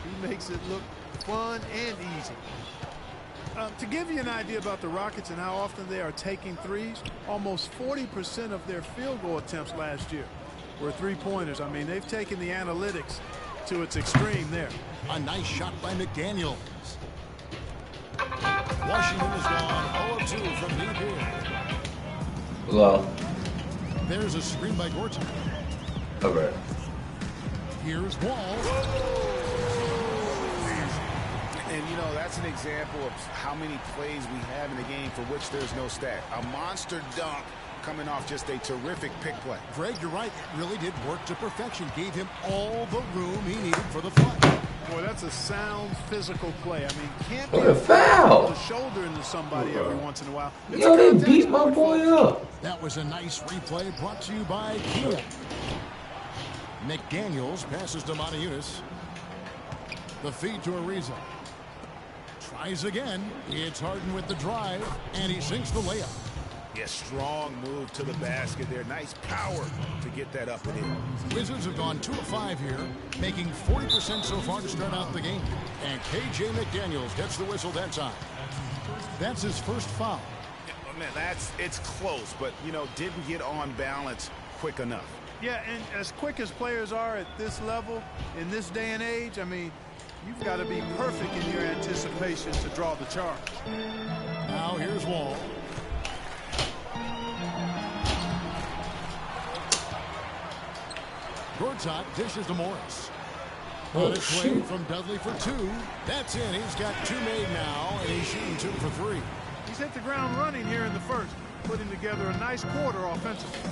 Speaker 7: He makes it look fun and easy. To give you an idea about the Rockets and how often they are taking threes, almost 40% of their field goal attempts last year were three-pointers. I mean, they've taken the analytics to its extreme there.
Speaker 5: A nice shot by McDaniels. Washington has gone 0-2 from deep here.
Speaker 1: Well.
Speaker 5: There's a screen by Gorton.
Speaker 1: Okay.
Speaker 5: Here's Wall.
Speaker 6: And, you know, that's an example of how many plays we have in a game for which there's no stat. A monster dunk coming off just a terrific pick play.
Speaker 5: Greg, you're right. It really did work to perfection. Gave him all the room he needed for the play.
Speaker 7: Boy, that's a sound physical play. I mean, can't
Speaker 1: be a foul.
Speaker 7: The shoulder into somebody every once in a while.
Speaker 1: Yo, they beat my boy up.
Speaker 5: That was a nice replay brought to you by Kia. McDaniels passes to Modiunas. The feed to Ariza. Tries again. It's Harden with the drive, and he sinks the layup.
Speaker 6: Yeah, strong move to the basket there. Nice power to get that up and in.
Speaker 5: Wizards have gone 2 of 5 here, making 40% so far to start out the game. And KJ McDaniels gets the whistle that time. That's his first foul.
Speaker 6: Yeah, man, it's close, but, you know, didn't get on balance quick enough.
Speaker 7: Yeah, and as quick as players are at this level, in this day and age, I mean, you've got to be perfect in your anticipation to draw the charge.
Speaker 5: Now here's Wall. Gortat dishes to Morris. On its way from Dudley for 2. That's in. He's got 2 made now, and he's shooting 2 for 3.
Speaker 7: He's hit the ground running here in the first, putting together a nice quarter offensively.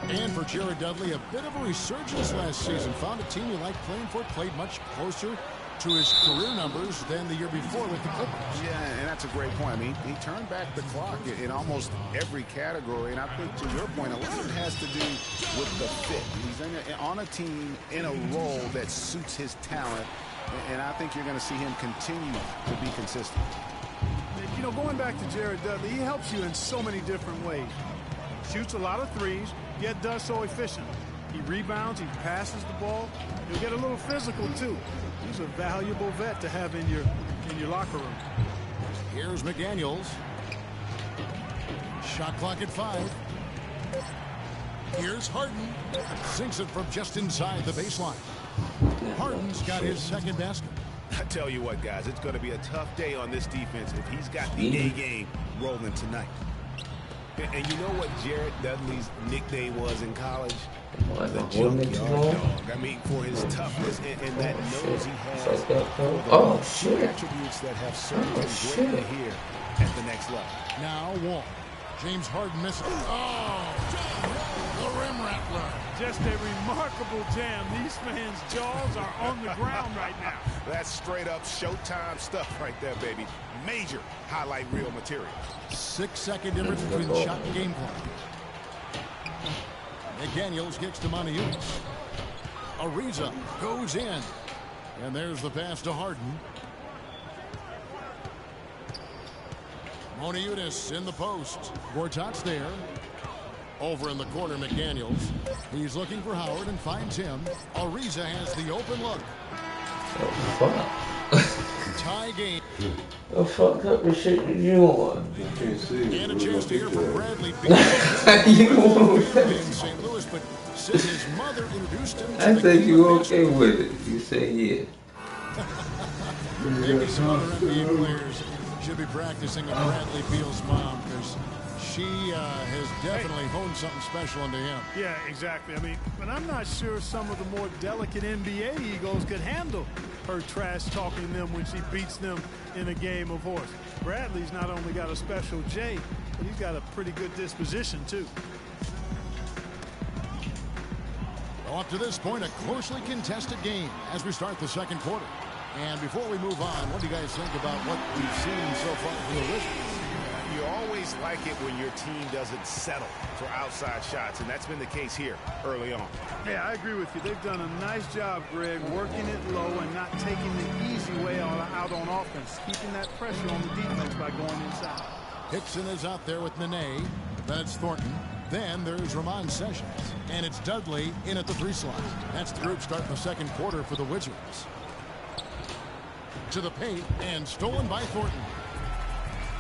Speaker 5: And for Jared Dudley, a bit of a resurgence last season. Found a team he liked playing for, played much closer to his career numbers than the year before with the Clippers.
Speaker 6: Yeah, and that's a great point. I mean, he turned back the clock in almost every category, and I think to your point, a lot of it has to do with the fit. He's on a team in a role that suits his talent, and I think you're going to see him continue to be consistent.
Speaker 7: You know, going back to Jared Dudley, he helps you in so many different ways. Shoots a lot of threes, yet does so efficiently. He rebounds, he passes the ball. He'll get a little physical, too. He's a valuable vet to have in your locker room.
Speaker 5: Here's McDaniels. Shot clock at 5. Here's Harden. Sinks it from just inside the baseline. Harden's got his second basket.
Speaker 6: I tell you what, guys, it's going to be a tough day on this defense if he's got the A game rolling tonight. And you know what Jared Dudley's nickname was in college? The junkyard dog. I mean, for his toughness and that nose he has for the attributes that have served him greatly here at the next level.
Speaker 5: Now Wall. James Harden misses. Oh, the rim rattler.
Speaker 7: Just a remarkable jam. These fans' jaws are on the ground right now.
Speaker 6: That's straight up Showtime stuff right there, baby. Major highlight reel material.
Speaker 5: 6-second difference between the shot and game clock. McDaniels gets to Monteudis. Ariza goes in. And there's the pass to Harden. Monteudis in the post. Gortat's there. Over in the corner, McDaniels. He's looking for Howard and finds him. Ariza has the open look.
Speaker 1: Oh, fuck.
Speaker 5: Tie game.
Speaker 1: The fuck up the shit did you want?
Speaker 5: And a chance to hear from Bradley in St. Louis, but since his mother introduced him to
Speaker 1: I think you okay with it. You say yeah.
Speaker 5: Maybe some other NBA players should be practicing with Bradley Beal's mom, because she has definitely honed something special into him.
Speaker 7: Yeah, exactly. I mean, but I'm not sure some of the more delicate NBA egos could handle her trash talking them when she beats them in a game of horse. Bradley's not only got a special J, but he's got a pretty good disposition, too.
Speaker 5: Well, up to this point, a closely contested game as we start the second quarter. And before we move on, what do you guys think about what we've seen so far from the Wizards?
Speaker 6: You always like it when your team doesn't settle for outside shots, and that's been the case here early on.
Speaker 7: Yeah, I agree with you. They've done a nice job, Greg, working it low and not taking the easy way out on offense, keeping that pressure on the defense by going inside.
Speaker 5: Hickson is out there with Nene. Then it's Thornton. Then there's Ramon Sessions. And it's Dudley in at the 3 slot. That's the group starting the second quarter for the Wizards. To the paint and stolen by Thornton.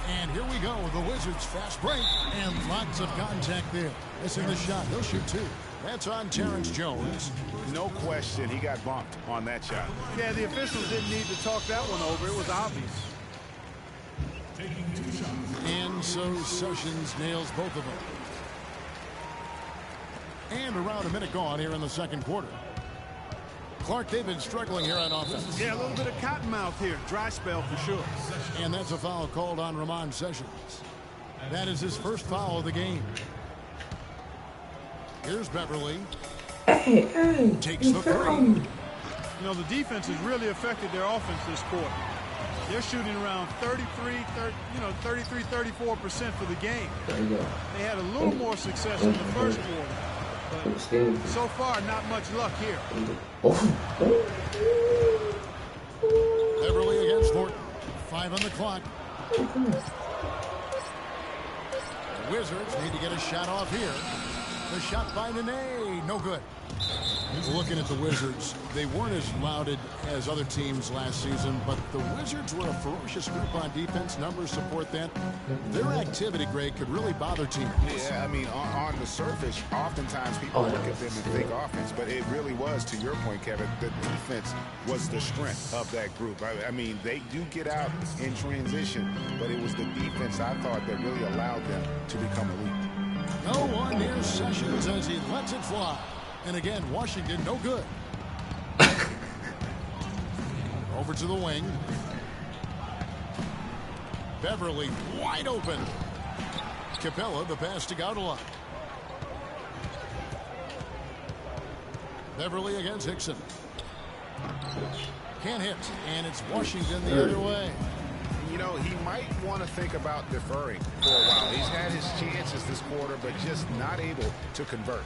Speaker 5: And here we go. The Wizards fast break and lots of contact there. Missing the shot. He'll shoot 2. That's on Terrence Jones.
Speaker 6: No question he got bumped on that shot.
Speaker 7: Yeah, the officials didn't need to talk that one over. It was obvious.
Speaker 5: And so Sessions nails both of them. And around a minute gone here in the second quarter. Clark, they've been struggling here on offense.
Speaker 7: Yeah, a little bit of cottonmouth here. Dry spell for sure.
Speaker 5: And that's a foul called on Ramon Sessions. That is his first foul of the game. Here's Beverly. Takes the 3.
Speaker 7: You know, the defense has really affected their offense this quarter. They're shooting around 33-34% for the game. They had a little more success in the first quarter. But so far, not much luck here.
Speaker 5: Beverly against Thornton. 5 on the clock. The Wizards need to get a shot off here. The shot by Nene. No good. Looking at the Wizards, they weren't as lauded as other teams last season, but the Wizards were a ferocious group on defense. Numbers support that. Their activity, Greg, could really bother teams.
Speaker 6: Yeah, I mean, on the surface, oftentimes people look at them and think offense, but it really was, to your point, Kevin, the defense was the strength of that group. I mean, they do get out in transition, but it was the defense, I thought, that really allowed them to become elite.
Speaker 5: No one near Sessions as he lets it fly. And again, Washington, no good. Over to the wing. Beverly wide open. Capella, the pass to Gaudala. Beverly against Hickson. Can't hit, and it's Washington the other way.
Speaker 6: You know, he might want to think about deferring for a while. He's had his chances this quarter, but just not able to convert.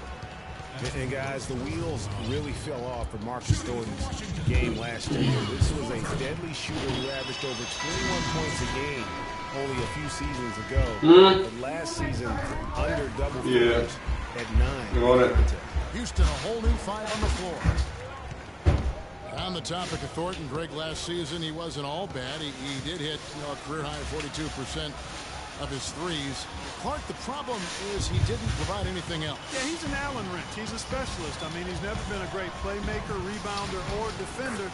Speaker 15: And guys, the wheels really fell off for Marcus Thornton's game last year. This was a deadly shooter who averaged over 21 points a game only a few seasons ago. But last season, under double figures at 9.
Speaker 5: Houston, a whole new fight on the floor. On the topic of Thornton, Greg, last season he wasn't all bad. He did hit a career high of 42% of his threes. Clark, the problem is he didn't provide anything else.
Speaker 7: Yeah, he's an Allen wrench. He's a specialist. I mean, he's never been a great playmaker, rebounder, or defender.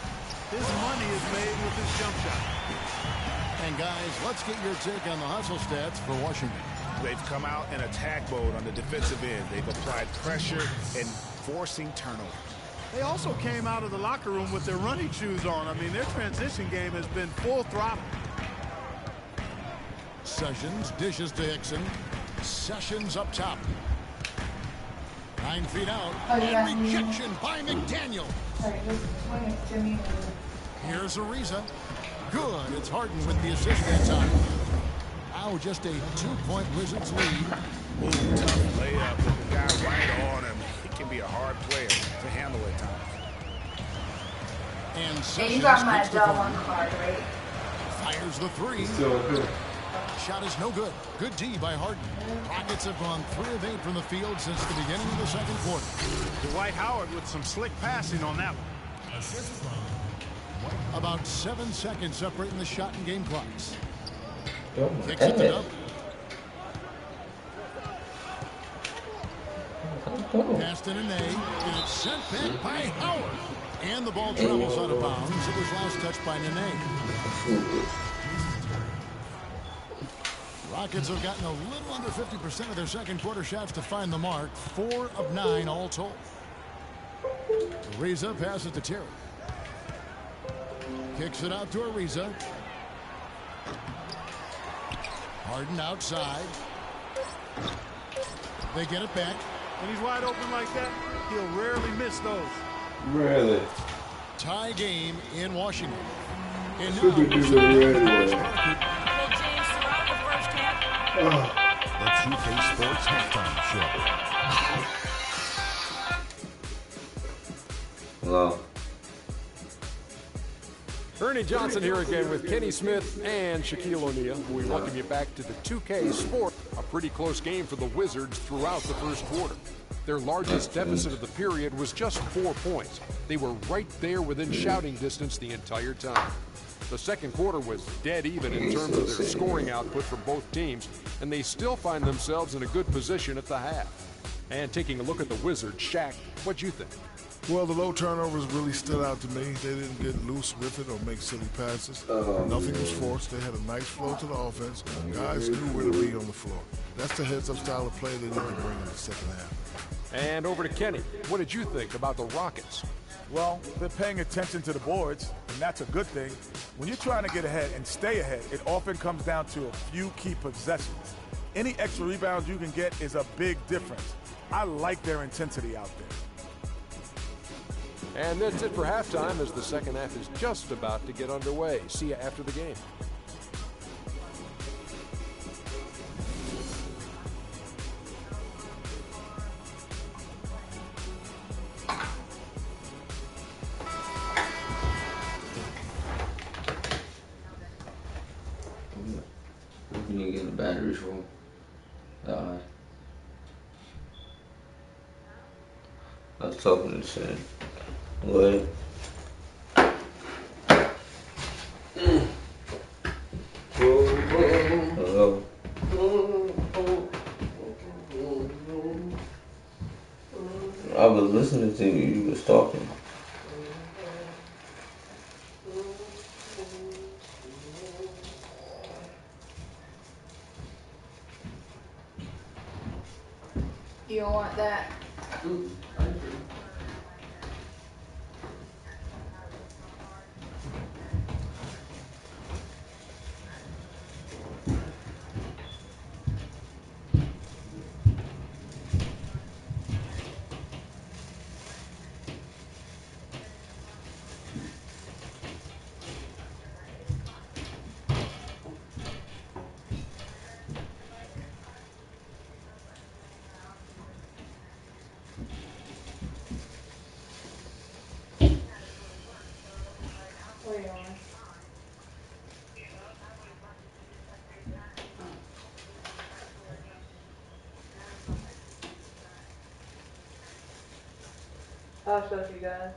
Speaker 7: His money is made with his jump shot.
Speaker 5: And guys, let's get your take on the hustle stats for Washington.
Speaker 15: They've come out in attack mode on the defensive end. They've applied pressure and forcing turnovers.
Speaker 7: They also came out of the locker room with their running shoes on. I mean, their transition game has been full throttle.
Speaker 5: Sessions dishes to Hickson. Sessions up top. 9 feet out. And rejection by McDaniel. Here's Ariza. Good. It's Harden with the assist that time. Now just a 2-point Wizards lead.
Speaker 15: Tough layup with the guy right on him. He can be a hard player to handle at times.
Speaker 5: And Sessions
Speaker 3: you got my Dell card, right?
Speaker 5: Fires the three. Shot is no good. Good D by Harden. Rockets have gone 3 of 8 from the field since the beginning of the second quarter.
Speaker 7: Dwight Howard with some slick passing on that one.
Speaker 5: About 7 seconds separating the shot and game clocks. Kicks
Speaker 1: God.
Speaker 5: it to Dub. Passed in an A, and it's sent back by Howard. And the ball travels out of bounds. It was last touched by Nene. Rockets have gotten a little under 50% of their second quarter shots to find the mark. 4 of 9 all told. Ariza passes to Terry. Kicks it out to Ariza. Harden outside. They get it back.
Speaker 7: When he's wide open like that, he'll rarely miss those.
Speaker 2: Really?
Speaker 5: Tie game in Washington. And now,
Speaker 2: Super duper really.
Speaker 9: The 2K Sports Halftime Show.
Speaker 1: Hello.
Speaker 10: Ernie Johnson here again with Kenny Smith and Shaquille O'Neal. We welcome you back to the 2K Sport. A pretty close game for the Wizards throughout the first quarter. Their largest deficit of the period was just 4 points. They were right there within shouting distance the entire time. The second quarter was dead even in terms of their scoring output for both teams, and they still find themselves in a good position at the half. And taking a look at the Wizards, Shaq, what'd you think?
Speaker 16: Well, the low turnovers really stood out to me. They didn't get loose with it or make silly passes. Nothing was forced. They had a nice flow to the offense. Guys knew where to be on the floor. That's the heads-up style of play they need to bring in the second half.
Speaker 10: And over to Kenny. What did you think about the Rockets?
Speaker 17: Well, they're paying attention to the boards, and that's a good thing. When you're trying to get ahead and stay ahead, it often comes down to a few key possessions. Any extra rebounds you can get is a big difference. I like their intensity out there.
Speaker 10: And that's it for halftime as the second half is just about to get underway. See you after the game.
Speaker 1: We need to get the batteries full. I was talking to Sin. What? Hello. I was listening to you. You was talking.
Speaker 3: You don't want that. Oh, so she does.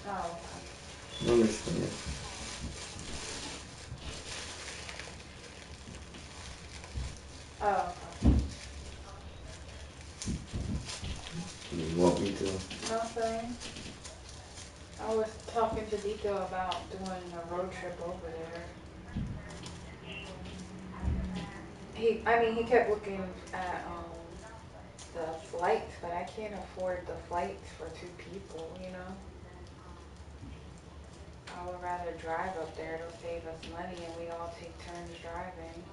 Speaker 3: Oh.
Speaker 1: I understand.
Speaker 3: Oh.
Speaker 1: You want me to?
Speaker 3: Nothing. I was talking to Dito about doing a road trip over there. He kept looking at the flights, but I can't afford the flights for 2 people, you know? I would rather drive up there. It'll save us money and we all take turns driving.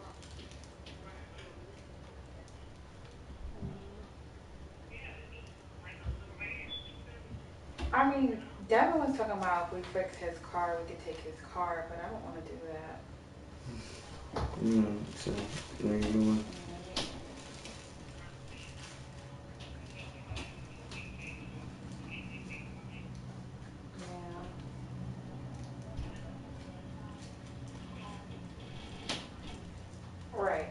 Speaker 3: I mean, Devin was talking about if we fix his car, we could take his car, but I don't want to do that.
Speaker 1: So, what are you doing?
Speaker 3: Right.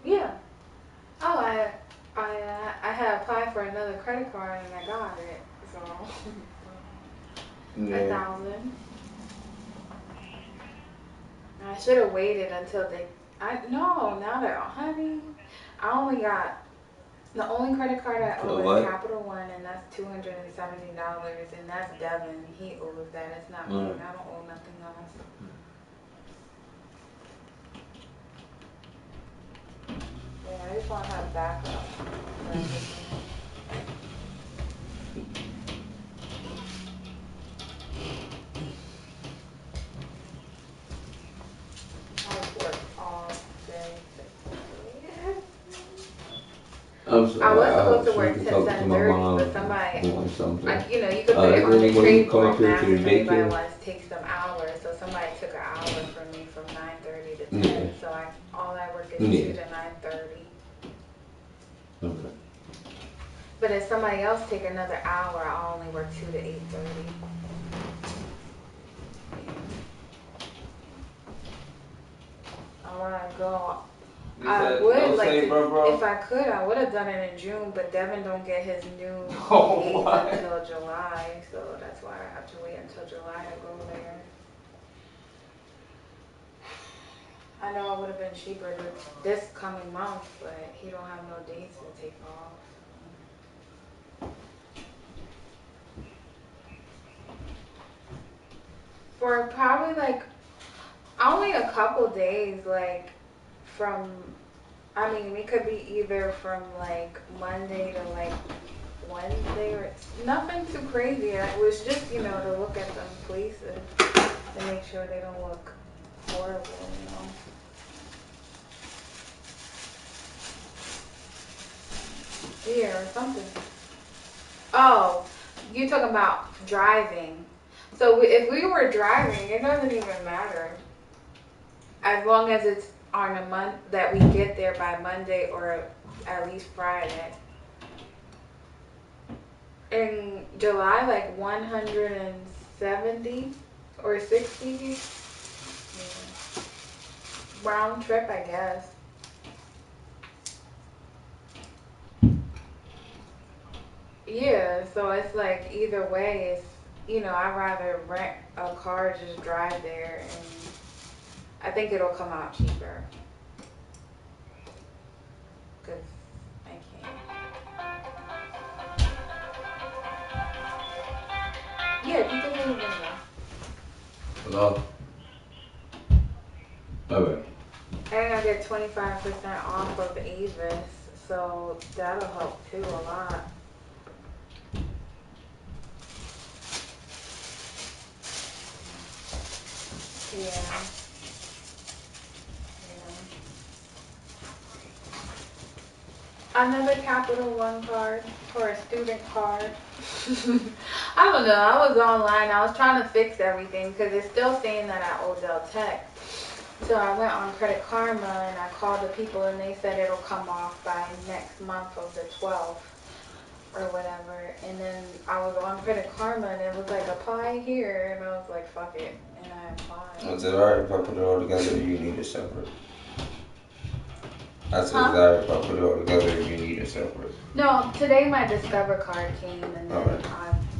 Speaker 3: Yeah. Oh, I had applied for another credit card and I got it. So, $1,000. I should have waited until now that, honey, I only got, the only credit card I owe is Capital One, and that's $270, and that's Devin. He owes that. It's not me. I don't owe nothing else. Yeah, I just want to have backup. I work all day.
Speaker 1: I'm sorry.
Speaker 3: I was supposed to work till 10:30, but somebody, like, you know, you could put it on the trade board and ask if anybody wants to take some hours. So somebody took an hour from me from 9:30 to 10. So all I work is 2 to 9:30.
Speaker 1: Okay.
Speaker 3: But if somebody else take another hour, I'll only work 2 to 8:30. I want to go. I would like to, if I could, I would have done it in June, but Devin don't get his new visa until July, so that's why I have to wait until July to go there. I know it would have been cheaper this coming month, but he don't have no dates to take off. For probably like only a couple days, like from, I mean, it could be either from like Monday to like Wednesday, or nothing too crazy. It was just, you know, to look at them places and make sure they don't look horrible, you know. Yeah, or something. Oh, you talking about driving. So if we were driving, it doesn't even matter. As long as it's on a month that we get there by Monday or at least Friday. In July, like 170 or 60. Yeah. Round trip, I guess. Yeah, so it's like either way, it's, you know, I'd rather rent a car, just drive there, and I think it'll come out cheaper. Because I can't. Yeah, you can leave it.
Speaker 1: Hello? Alright.
Speaker 3: And I get 25% off of Avis, so that'll help too a lot. Yeah. Another Capital One card or a student card. I don't know. I was online. I was trying to fix everything because it's still saying that I owe Del Tech. So I went on Credit Karma and I called the people and they said it'll come off by next month of the 12th. or whatever, and then I was on Credit Karma and it was like apply here, and I was like, fuck it, and I applied.
Speaker 1: Was it alright if I put it all together or you need it separate? I said, is it alright if I put it all together or you need it separate?
Speaker 3: No, today my Discover card came, and then
Speaker 1: Alright.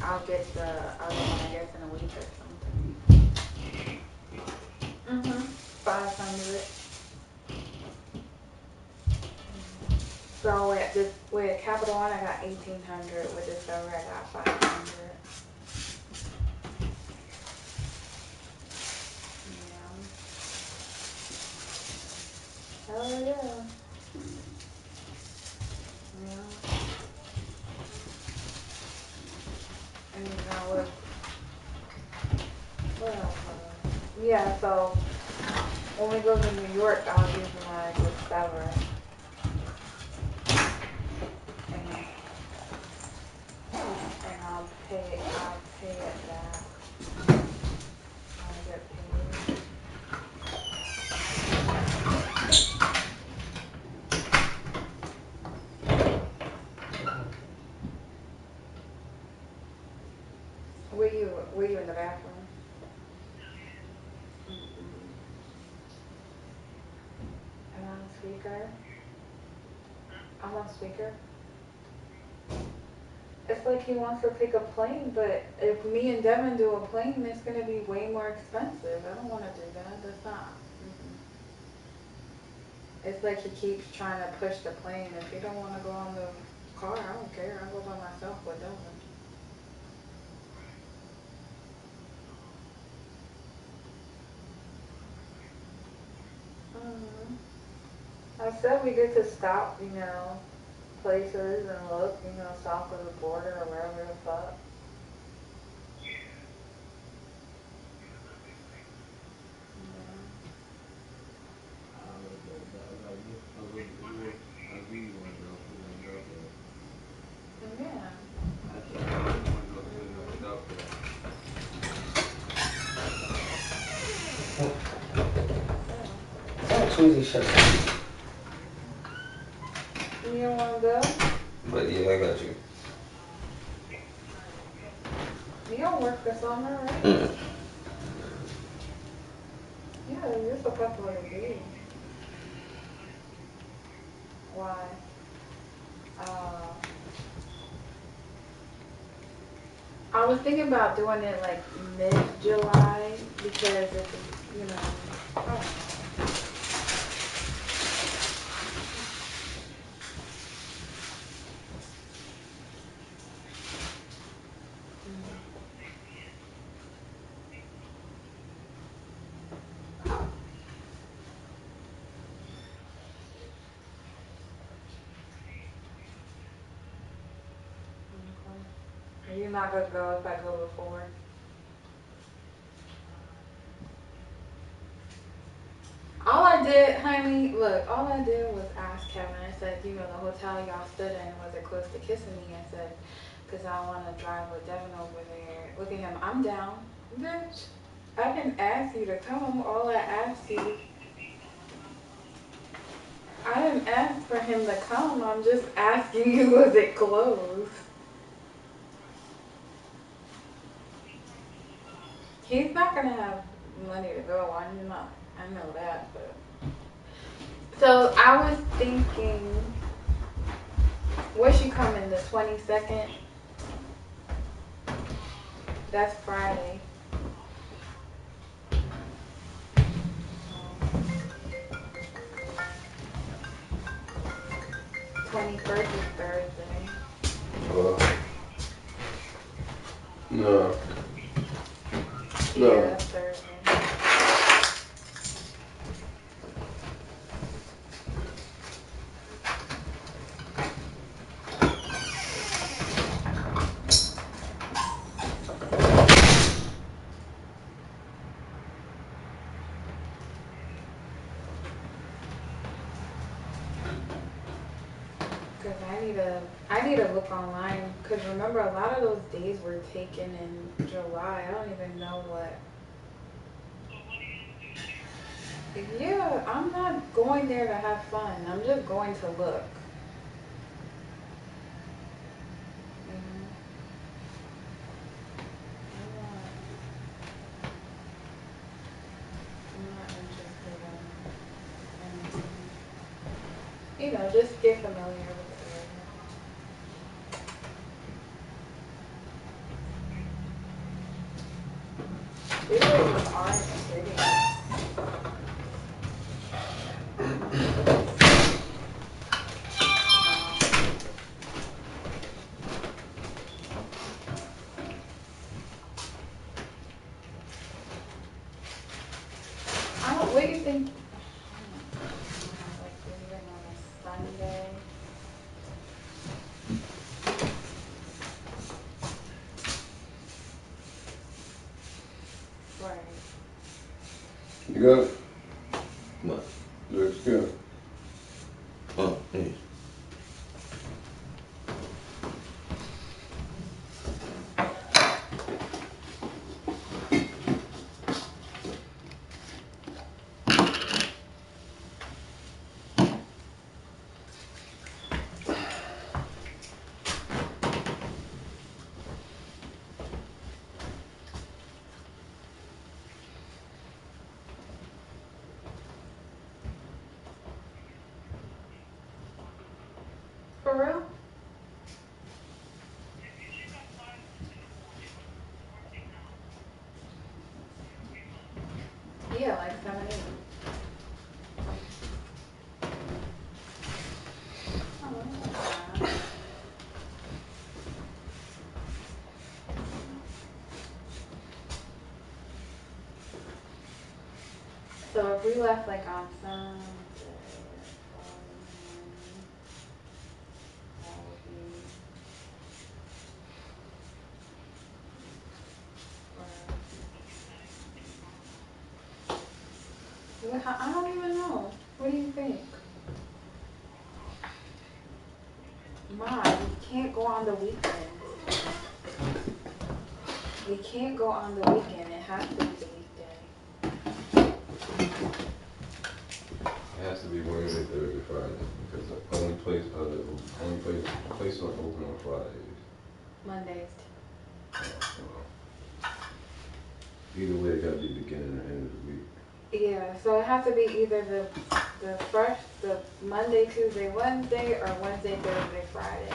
Speaker 3: I'll get the other one, I guess, in a week or something. 500. So with Capital One, I got 1,800. With Discover, I got 500. Yeah. Oh yeah. Yeah. And now what else? Yeah. So when we go to New York, I'll use my Discover. And I'll pay it back. I'll get paid. Were you in the bathroom? Am I on speaker? I'm on speaker. It's like he wants to take a plane, but if me and Devin do a plane, it's going to be way more expensive. I don't want to do that. That's not. It's like he keeps trying to push the plane. If you don't want to go on the car, I don't care. I'll go by myself with Devin. I said we get to stop, places and look, south of the border or wherever the fuck.
Speaker 1: Tweezy shut up.
Speaker 3: You don't want to go?
Speaker 1: But yeah, I got you.
Speaker 3: You don't work this summer, right? Yeah, you're supposed to let it be. Why? I was thinking about doing it like mid-July because it's, I don't know. You're not going to go if I go before? All I did, honey, look, all I did was ask Kevin. I said, the hotel y'all stood in, was it close to kissing me? I said, because I want to drive with Devin over there. Look at him, I'm down. Bitch, I didn't ask you to come. All I asked you, I didn't ask for him to come. I'm just asking you, was it close? He's not going to have money to go. I know that, but. So I was thinking, what's she coming, the 22nd? That's Friday. 21st is Thursday.
Speaker 2: No.
Speaker 3: Yeah, that's Thursday. I need to look online, because remember a lot of those days were taken in July. I don't even know what. Yeah, I'm not going there to have fun. I'm just going to look. know, just get familiar with the area. These places aren't city. What do you think? Like leaving on a Sunday. Right.
Speaker 2: You got it?
Speaker 1: What?
Speaker 2: Looks good.
Speaker 1: Oh, hey.
Speaker 3: For real? Yeah, like 7, 8. So if we left like on Sunday, that would be, I don't even know. What do you think? Mom, we can't go on the weekend. We can't go on the weekend. It has to be the weekday.
Speaker 2: It has to be Wednesday, Thursday, Friday because the only place are open on Fridays.
Speaker 3: Mondays.
Speaker 2: Either way, it got to be beginning or end of the week.
Speaker 3: Yeah, so it has to be either the Monday, Tuesday, Wednesday, or Wednesday, Thursday, Friday.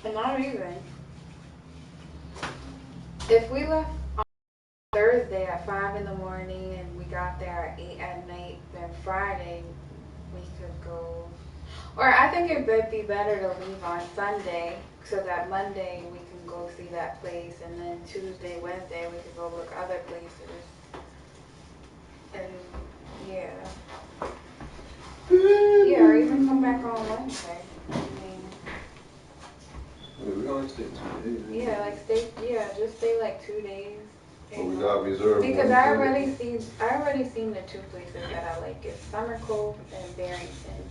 Speaker 3: And not even. If we left on Thursday at 5 in the morning and we got there at 8 at night, then Friday we could go. Or I think it would be better to leave on Sunday so that Monday we can go see that place, and then Tuesday, Wednesday we could go look other places. And yeah. Yeah, or even come back on Wednesday. I mean,
Speaker 2: we're going to stay 2 days.
Speaker 3: yeah, like just stay like 2 days.
Speaker 2: But we got reserved.
Speaker 3: Because I already seen the 2 places that I like. It's Summer Cove and Barrington.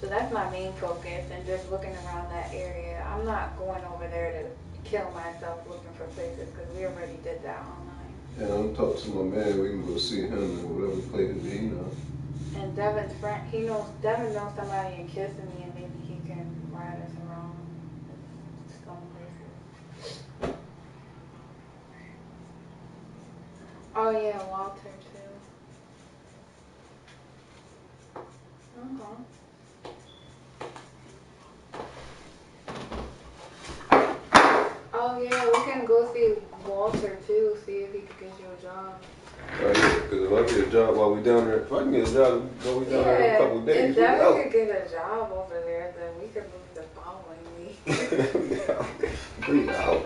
Speaker 3: So that's my main focus, and just looking around that area. I'm not going over there to kill myself looking for places because we already did that online.
Speaker 2: And I'm talking to my man. We can go see him in whatever place it be, you know.
Speaker 3: And Devin's friend, Devin knows somebody in Kissimmee, and maybe he can ride us around some places. Oh yeah, Walter too. Okay. Oh yeah, we can go see Walter too, see if he could get you a job.
Speaker 2: Right, because if I get a job while we down there, if I can get a job while we down there in a couple of days,
Speaker 3: if Devin could get a job over there, then we could move the following week.
Speaker 2: We out.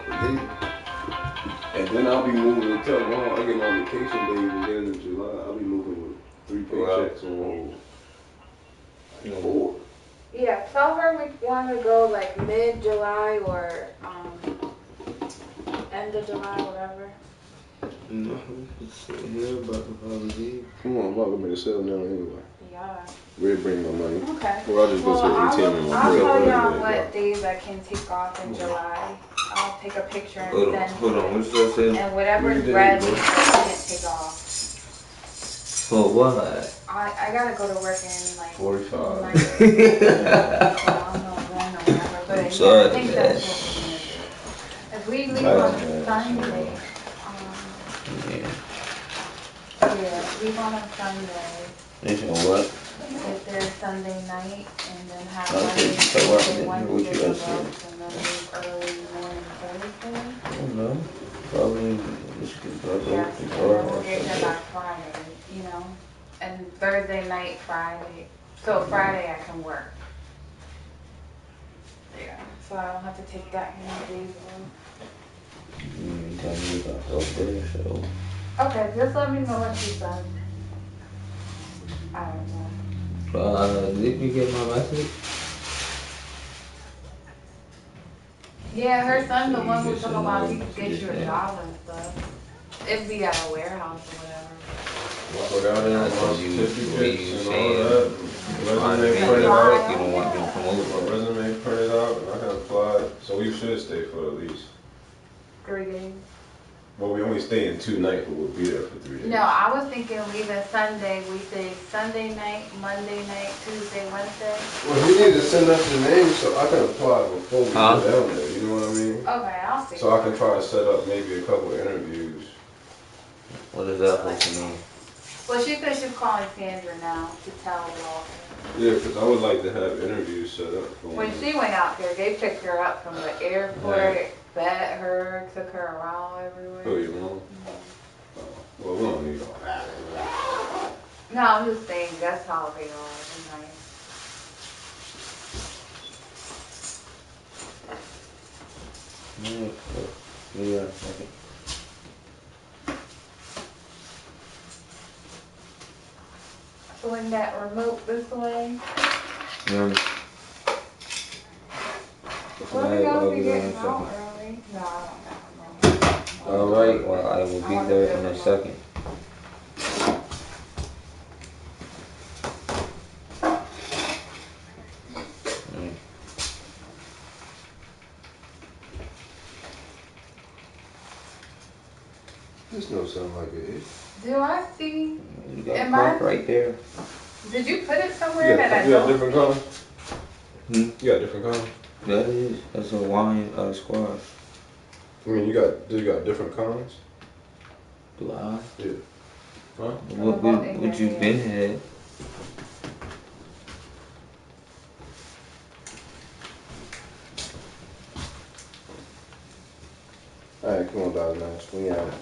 Speaker 2: And then I'll be moving until I get my vacation days at the end of July. I'll be moving with 3 paychecks on hold.
Speaker 3: Yeah, tell her we want to go like mid-July or end of July, whatever.
Speaker 1: No, it's here about the holiday.
Speaker 2: Come on, I'm about to make a sale now anyway.
Speaker 3: Yeah.
Speaker 2: We'll bring my money.
Speaker 3: Okay.
Speaker 2: Or I'll just go to the ATM and
Speaker 3: I'll tell y'all what days I can take off in July. I'll take a picture and send.
Speaker 1: Hold on, what did I say?
Speaker 3: And whatever is red, I can't take off.
Speaker 1: For what?
Speaker 3: I gotta go to work in like
Speaker 2: 45.
Speaker 3: I'm
Speaker 1: sorry,
Speaker 3: I think that's what we're gonna do. If we leave on Sunday, leave on a Sunday.
Speaker 1: Leave on what?
Speaker 3: get there Sunday night and then have
Speaker 1: Okay,
Speaker 3: Monday,
Speaker 1: so
Speaker 3: Tuesday,
Speaker 1: what
Speaker 3: Wednesday
Speaker 1: you
Speaker 3: to
Speaker 1: guys
Speaker 3: go,
Speaker 1: say?
Speaker 3: and then leave early morning Thursday.
Speaker 1: I don't know. Probably just get probably
Speaker 3: Yes,
Speaker 1: the
Speaker 3: and
Speaker 1: car
Speaker 3: then
Speaker 1: or
Speaker 3: we'll get here by
Speaker 1: something.
Speaker 3: Friday, you know? And Thursday night, Friday. So Friday I can work. Yeah, so I don't have to take that many days off.
Speaker 1: You tell me about those days, so.
Speaker 3: Okay, just let me know what she said. I don't know.
Speaker 1: Did you get my message?
Speaker 3: Yeah, her son, the one who's
Speaker 1: Just
Speaker 3: talking about he could get
Speaker 1: just
Speaker 3: you a
Speaker 1: that.
Speaker 3: job and stuff. It'd be at a warehouse or whatever.
Speaker 2: I'll go down there and my certificates and all that. Resume
Speaker 1: You
Speaker 2: printed out.
Speaker 1: don't want me to come over.
Speaker 2: My resume printed out and I can apply. So we should stay for at least.
Speaker 3: 3 days.
Speaker 2: Well, we only stay in 2 nights, but we'll be there for 3 days.
Speaker 3: No, I was thinking leaving Sunday. We say Sunday night, Monday night, Tuesday, Wednesday.
Speaker 2: Well, you need to send us your name so I can apply before we go down there. You know what I mean?
Speaker 3: Okay, I'll see.
Speaker 2: So I can try to set up maybe a couple of interviews.
Speaker 1: What is that supposed to mean?
Speaker 3: Well, she said she's calling Sandra now to tell Walter.
Speaker 2: Yeah, because I would like to have interviews set up for
Speaker 3: When
Speaker 2: me.
Speaker 3: she went out there, they picked her up from the airport, fed her, took her around everywhere.
Speaker 2: Oh, you want? Well, we don't need all that.
Speaker 3: No, I'm just saying that's how they are. They're nice.
Speaker 1: Yeah, okay.
Speaker 3: Swing that remote this way.
Speaker 1: Yeah.
Speaker 3: Well, we
Speaker 1: I'll
Speaker 3: gotta
Speaker 1: be
Speaker 3: be
Speaker 1: there in a
Speaker 3: getting out
Speaker 1: second.
Speaker 3: early. No, I don't know.
Speaker 1: Alright, well, I will be there in a second.
Speaker 2: This don't sound like it.
Speaker 3: Do I see?
Speaker 1: You got a
Speaker 3: Am
Speaker 1: clock
Speaker 3: I?
Speaker 1: right there.
Speaker 3: Did you put it somewhere that I
Speaker 2: You got
Speaker 3: don't?
Speaker 2: different colors?
Speaker 1: Hmm?
Speaker 2: You got different colors?
Speaker 1: That is, that's a wine squash.
Speaker 2: I mean, you got different colors?
Speaker 1: Do I?
Speaker 2: Yeah. Huh?
Speaker 1: What you been had?
Speaker 2: Alright, come on, Dr. Nash. We out.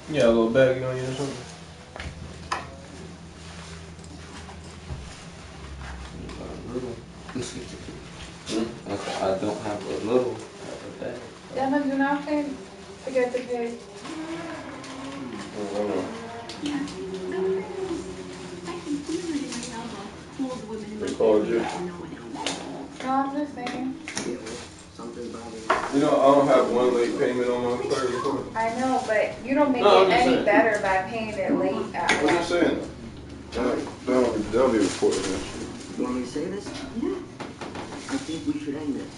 Speaker 2: You got a little baggie on you or something?
Speaker 1: I don't have a little.
Speaker 3: Emma, do not forget to pay.
Speaker 2: They called you?
Speaker 3: No, I'm just saying.
Speaker 2: You know, I don't have one late payment on my credit report.
Speaker 3: I know, but you don't make
Speaker 2: No, I'm
Speaker 3: it
Speaker 2: just
Speaker 3: any
Speaker 2: saying.
Speaker 3: better by paying it late at
Speaker 2: I'm just saying. They'll be reporting that shit.
Speaker 18: You want me to say this? Yeah. I think we should end this.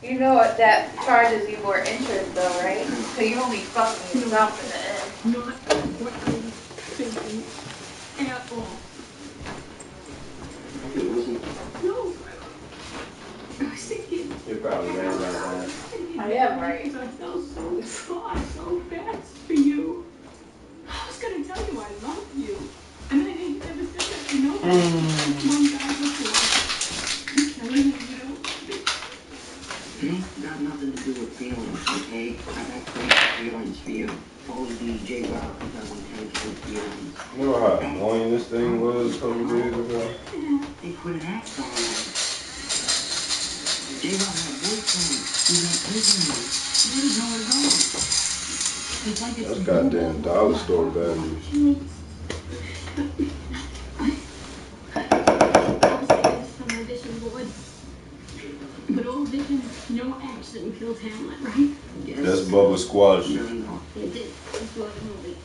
Speaker 3: You know what, that charges you more interest though, right? So you only fucking yourself in the end.
Speaker 18: Not what I was thinking at all. No. I was thinking.
Speaker 2: You're probably right about that.
Speaker 3: I am right.
Speaker 18: I felt so so bad for you. I was gonna tell you I love you. I mean, I didn't ever say that to nobody. One guy was like, you're telling me you don't. It ain't got nothing to do with feelings, okay? I got crazy feelings for you. All the DJ Rock 2010 feelings.
Speaker 2: You know how annoying this thing was a couple days ago?
Speaker 18: They put an act on it. J-Rock had a boyfriend. He got prisoners. Where did nowhere go? It's like it's
Speaker 2: That's goddamn dollar store values.
Speaker 18: But old vision, no action kills Hamlet, right? Yes.
Speaker 2: That's Bubba Squash.
Speaker 18: No, it did. It's what a movie.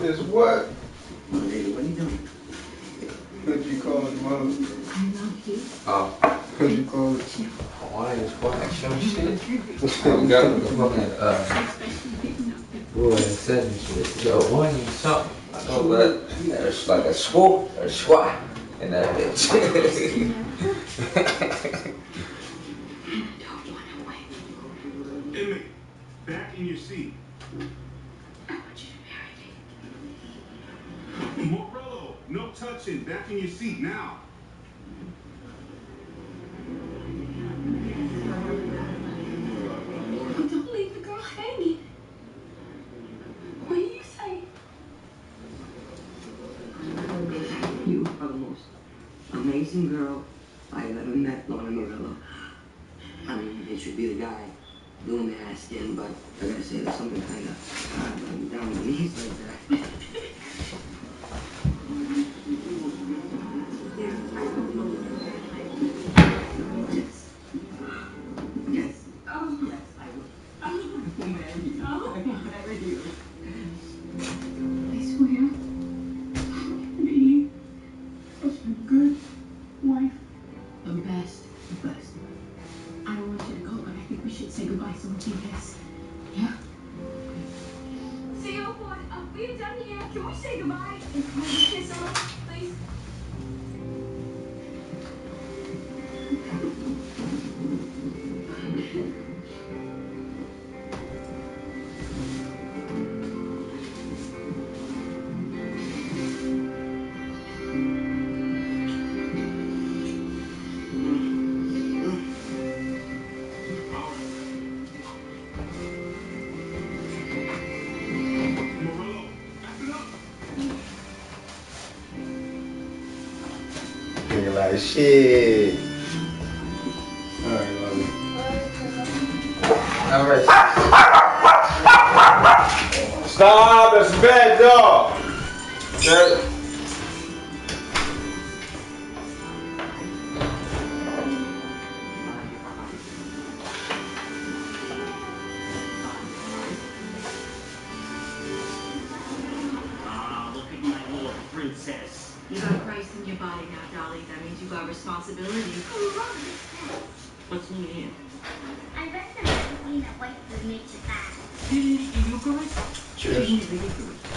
Speaker 2: Is what?
Speaker 18: Hey, what are you doing?
Speaker 2: What'd you call it, mother?
Speaker 18: I love you.
Speaker 2: What'd you call it?
Speaker 1: Hawaiian squash, some shit. I got the fucking, Boy, it's a one something.
Speaker 2: Oh, but there's like a squat or squat in that bitch.
Speaker 13: Emmy, back in your seat.
Speaker 18: I want you to marry me.
Speaker 13: Morello, no touching. Back in your seat now.
Speaker 18: Don't leave the girl hanging. What do you say?
Speaker 19: You are the most amazing girl I have ever met, Lorna Morello. I mean, it should be the guy doing the asking, but I gotta say, there's something kind of down on the knees like that. Yes.
Speaker 18: Oh.
Speaker 19: Yes, I will. I will marry you.
Speaker 18: Oh.
Speaker 19: I will marry you.
Speaker 18: I swear, I'm gonna be such a good wife.
Speaker 19: The best. The best.
Speaker 18: I don't want you to go, but I think we should say goodbye so we can kiss. Yeah? Say, oh, boy, we're done here. Can we say goodbye? And can we kiss a little, please?
Speaker 13: Morello, back it up.
Speaker 2: Nigga like shit. Alright, love you. Alright. Stop, that's a bad dog. That,
Speaker 20: Look at my little princess.
Speaker 21: You got Christ in your body now, Dolly. That means you got responsibility.
Speaker 20: What's in your hand?
Speaker 22: I read the magazine that white food makes you fat.
Speaker 20: You guys?
Speaker 2: cheers.
Speaker 21: You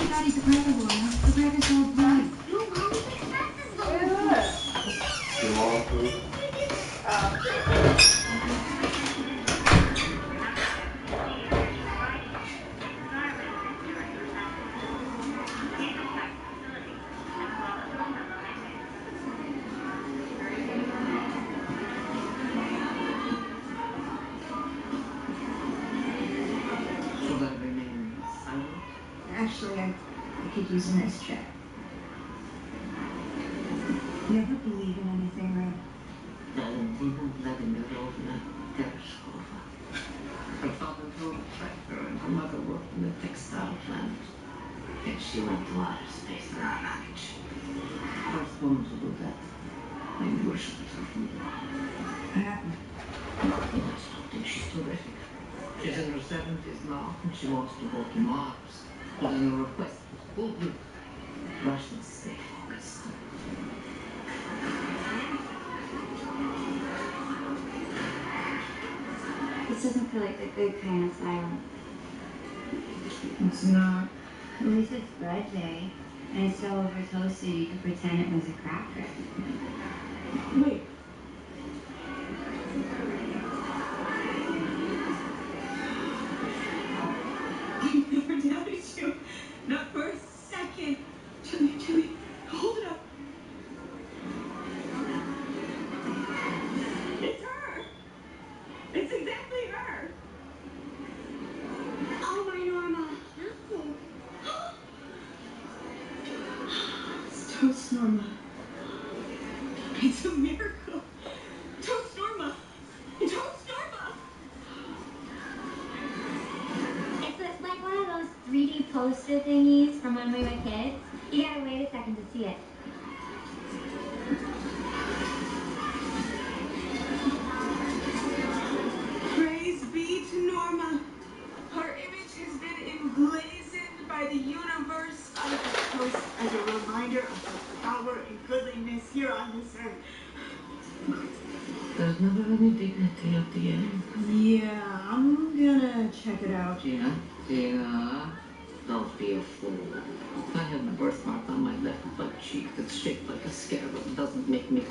Speaker 21: gotta eat the cracker, boy. The cracker's all blood.
Speaker 22: No, Mommy, that's the food.
Speaker 2: Small food.
Speaker 20: So that remain silent?
Speaker 21: Actually, I could use a nice check. Never believe in anything, right?
Speaker 20: Valentina Vladimirovna Tereshkova. Her father drove a tractor and her mother worked in the textile plant. And she went to outer space in our luggage. First woman to do that. I worshipped her from the
Speaker 21: What happened?
Speaker 20: I just don't think she's terrific. She's in her 70s now and she wants to go to Mars. But in her request was foolproof. Russians stay focused.
Speaker 21: This doesn't feel like the good kind of silence. It's not. At least it's bread day. And it's still over toast so you can pretend it was a cracker.
Speaker 18: Wait. I never doubted you. Not for a second. Julie, hold it up. It's her. It's exactly her.
Speaker 22: Oh, my Norma.
Speaker 18: It's Toast Norma. It's a miracle. Toast Norma. Toast Norma.
Speaker 22: It's like one of those 3D poster thingies from when we were kids. You gotta wait a second to see it.
Speaker 18: Praise be to Norma. Her image has been emblazoned by the universe on the coast as a reminder of her power and goodliness here on this earth.
Speaker 20: There's never any dignity at the end.
Speaker 18: Yeah, I'm gonna check it out.
Speaker 20: Tina,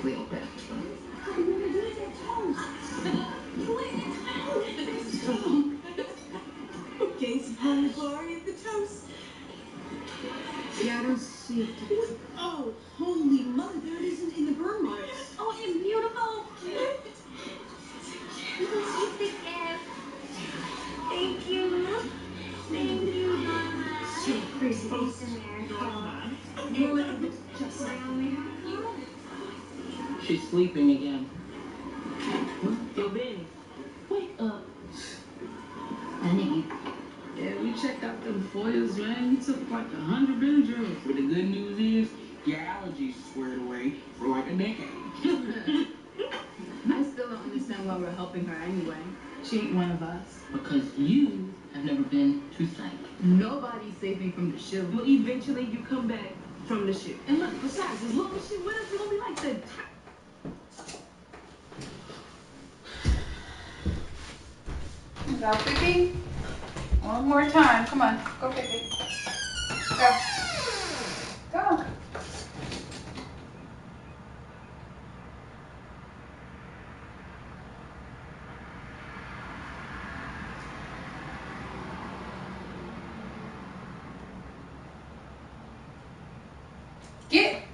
Speaker 20: Cleopatra.
Speaker 18: Okay, some honey bar in the toast.
Speaker 20: Yeah, I don't see it.
Speaker 18: Oh, holy mother, there it isn't in the burn marks.
Speaker 22: Oh, it's beautiful. It's the gift. Thank you. Thank you, Mama.
Speaker 18: So pretty.
Speaker 22: Thanks, America.
Speaker 18: Just like
Speaker 20: She's sleeping again.
Speaker 18: Yo, Benny, wake up.
Speaker 20: Honey.
Speaker 18: Yeah, we checked out them foils, man. You took like 100 Benadryls.
Speaker 20: But the good news is, your allergies squared away for like a decade.
Speaker 14: I still don't understand why we're helping her anyway. She ain't one of us.
Speaker 20: Because you have never been to psych.
Speaker 14: Nobody's saving from the shoe.
Speaker 18: Well, eventually you come back from the ship. And look, besides, as long as she with us, we're gonna be like the...
Speaker 3: Go, Pippi. One more time. Come on. Go, Pippi. Go. Go. Get.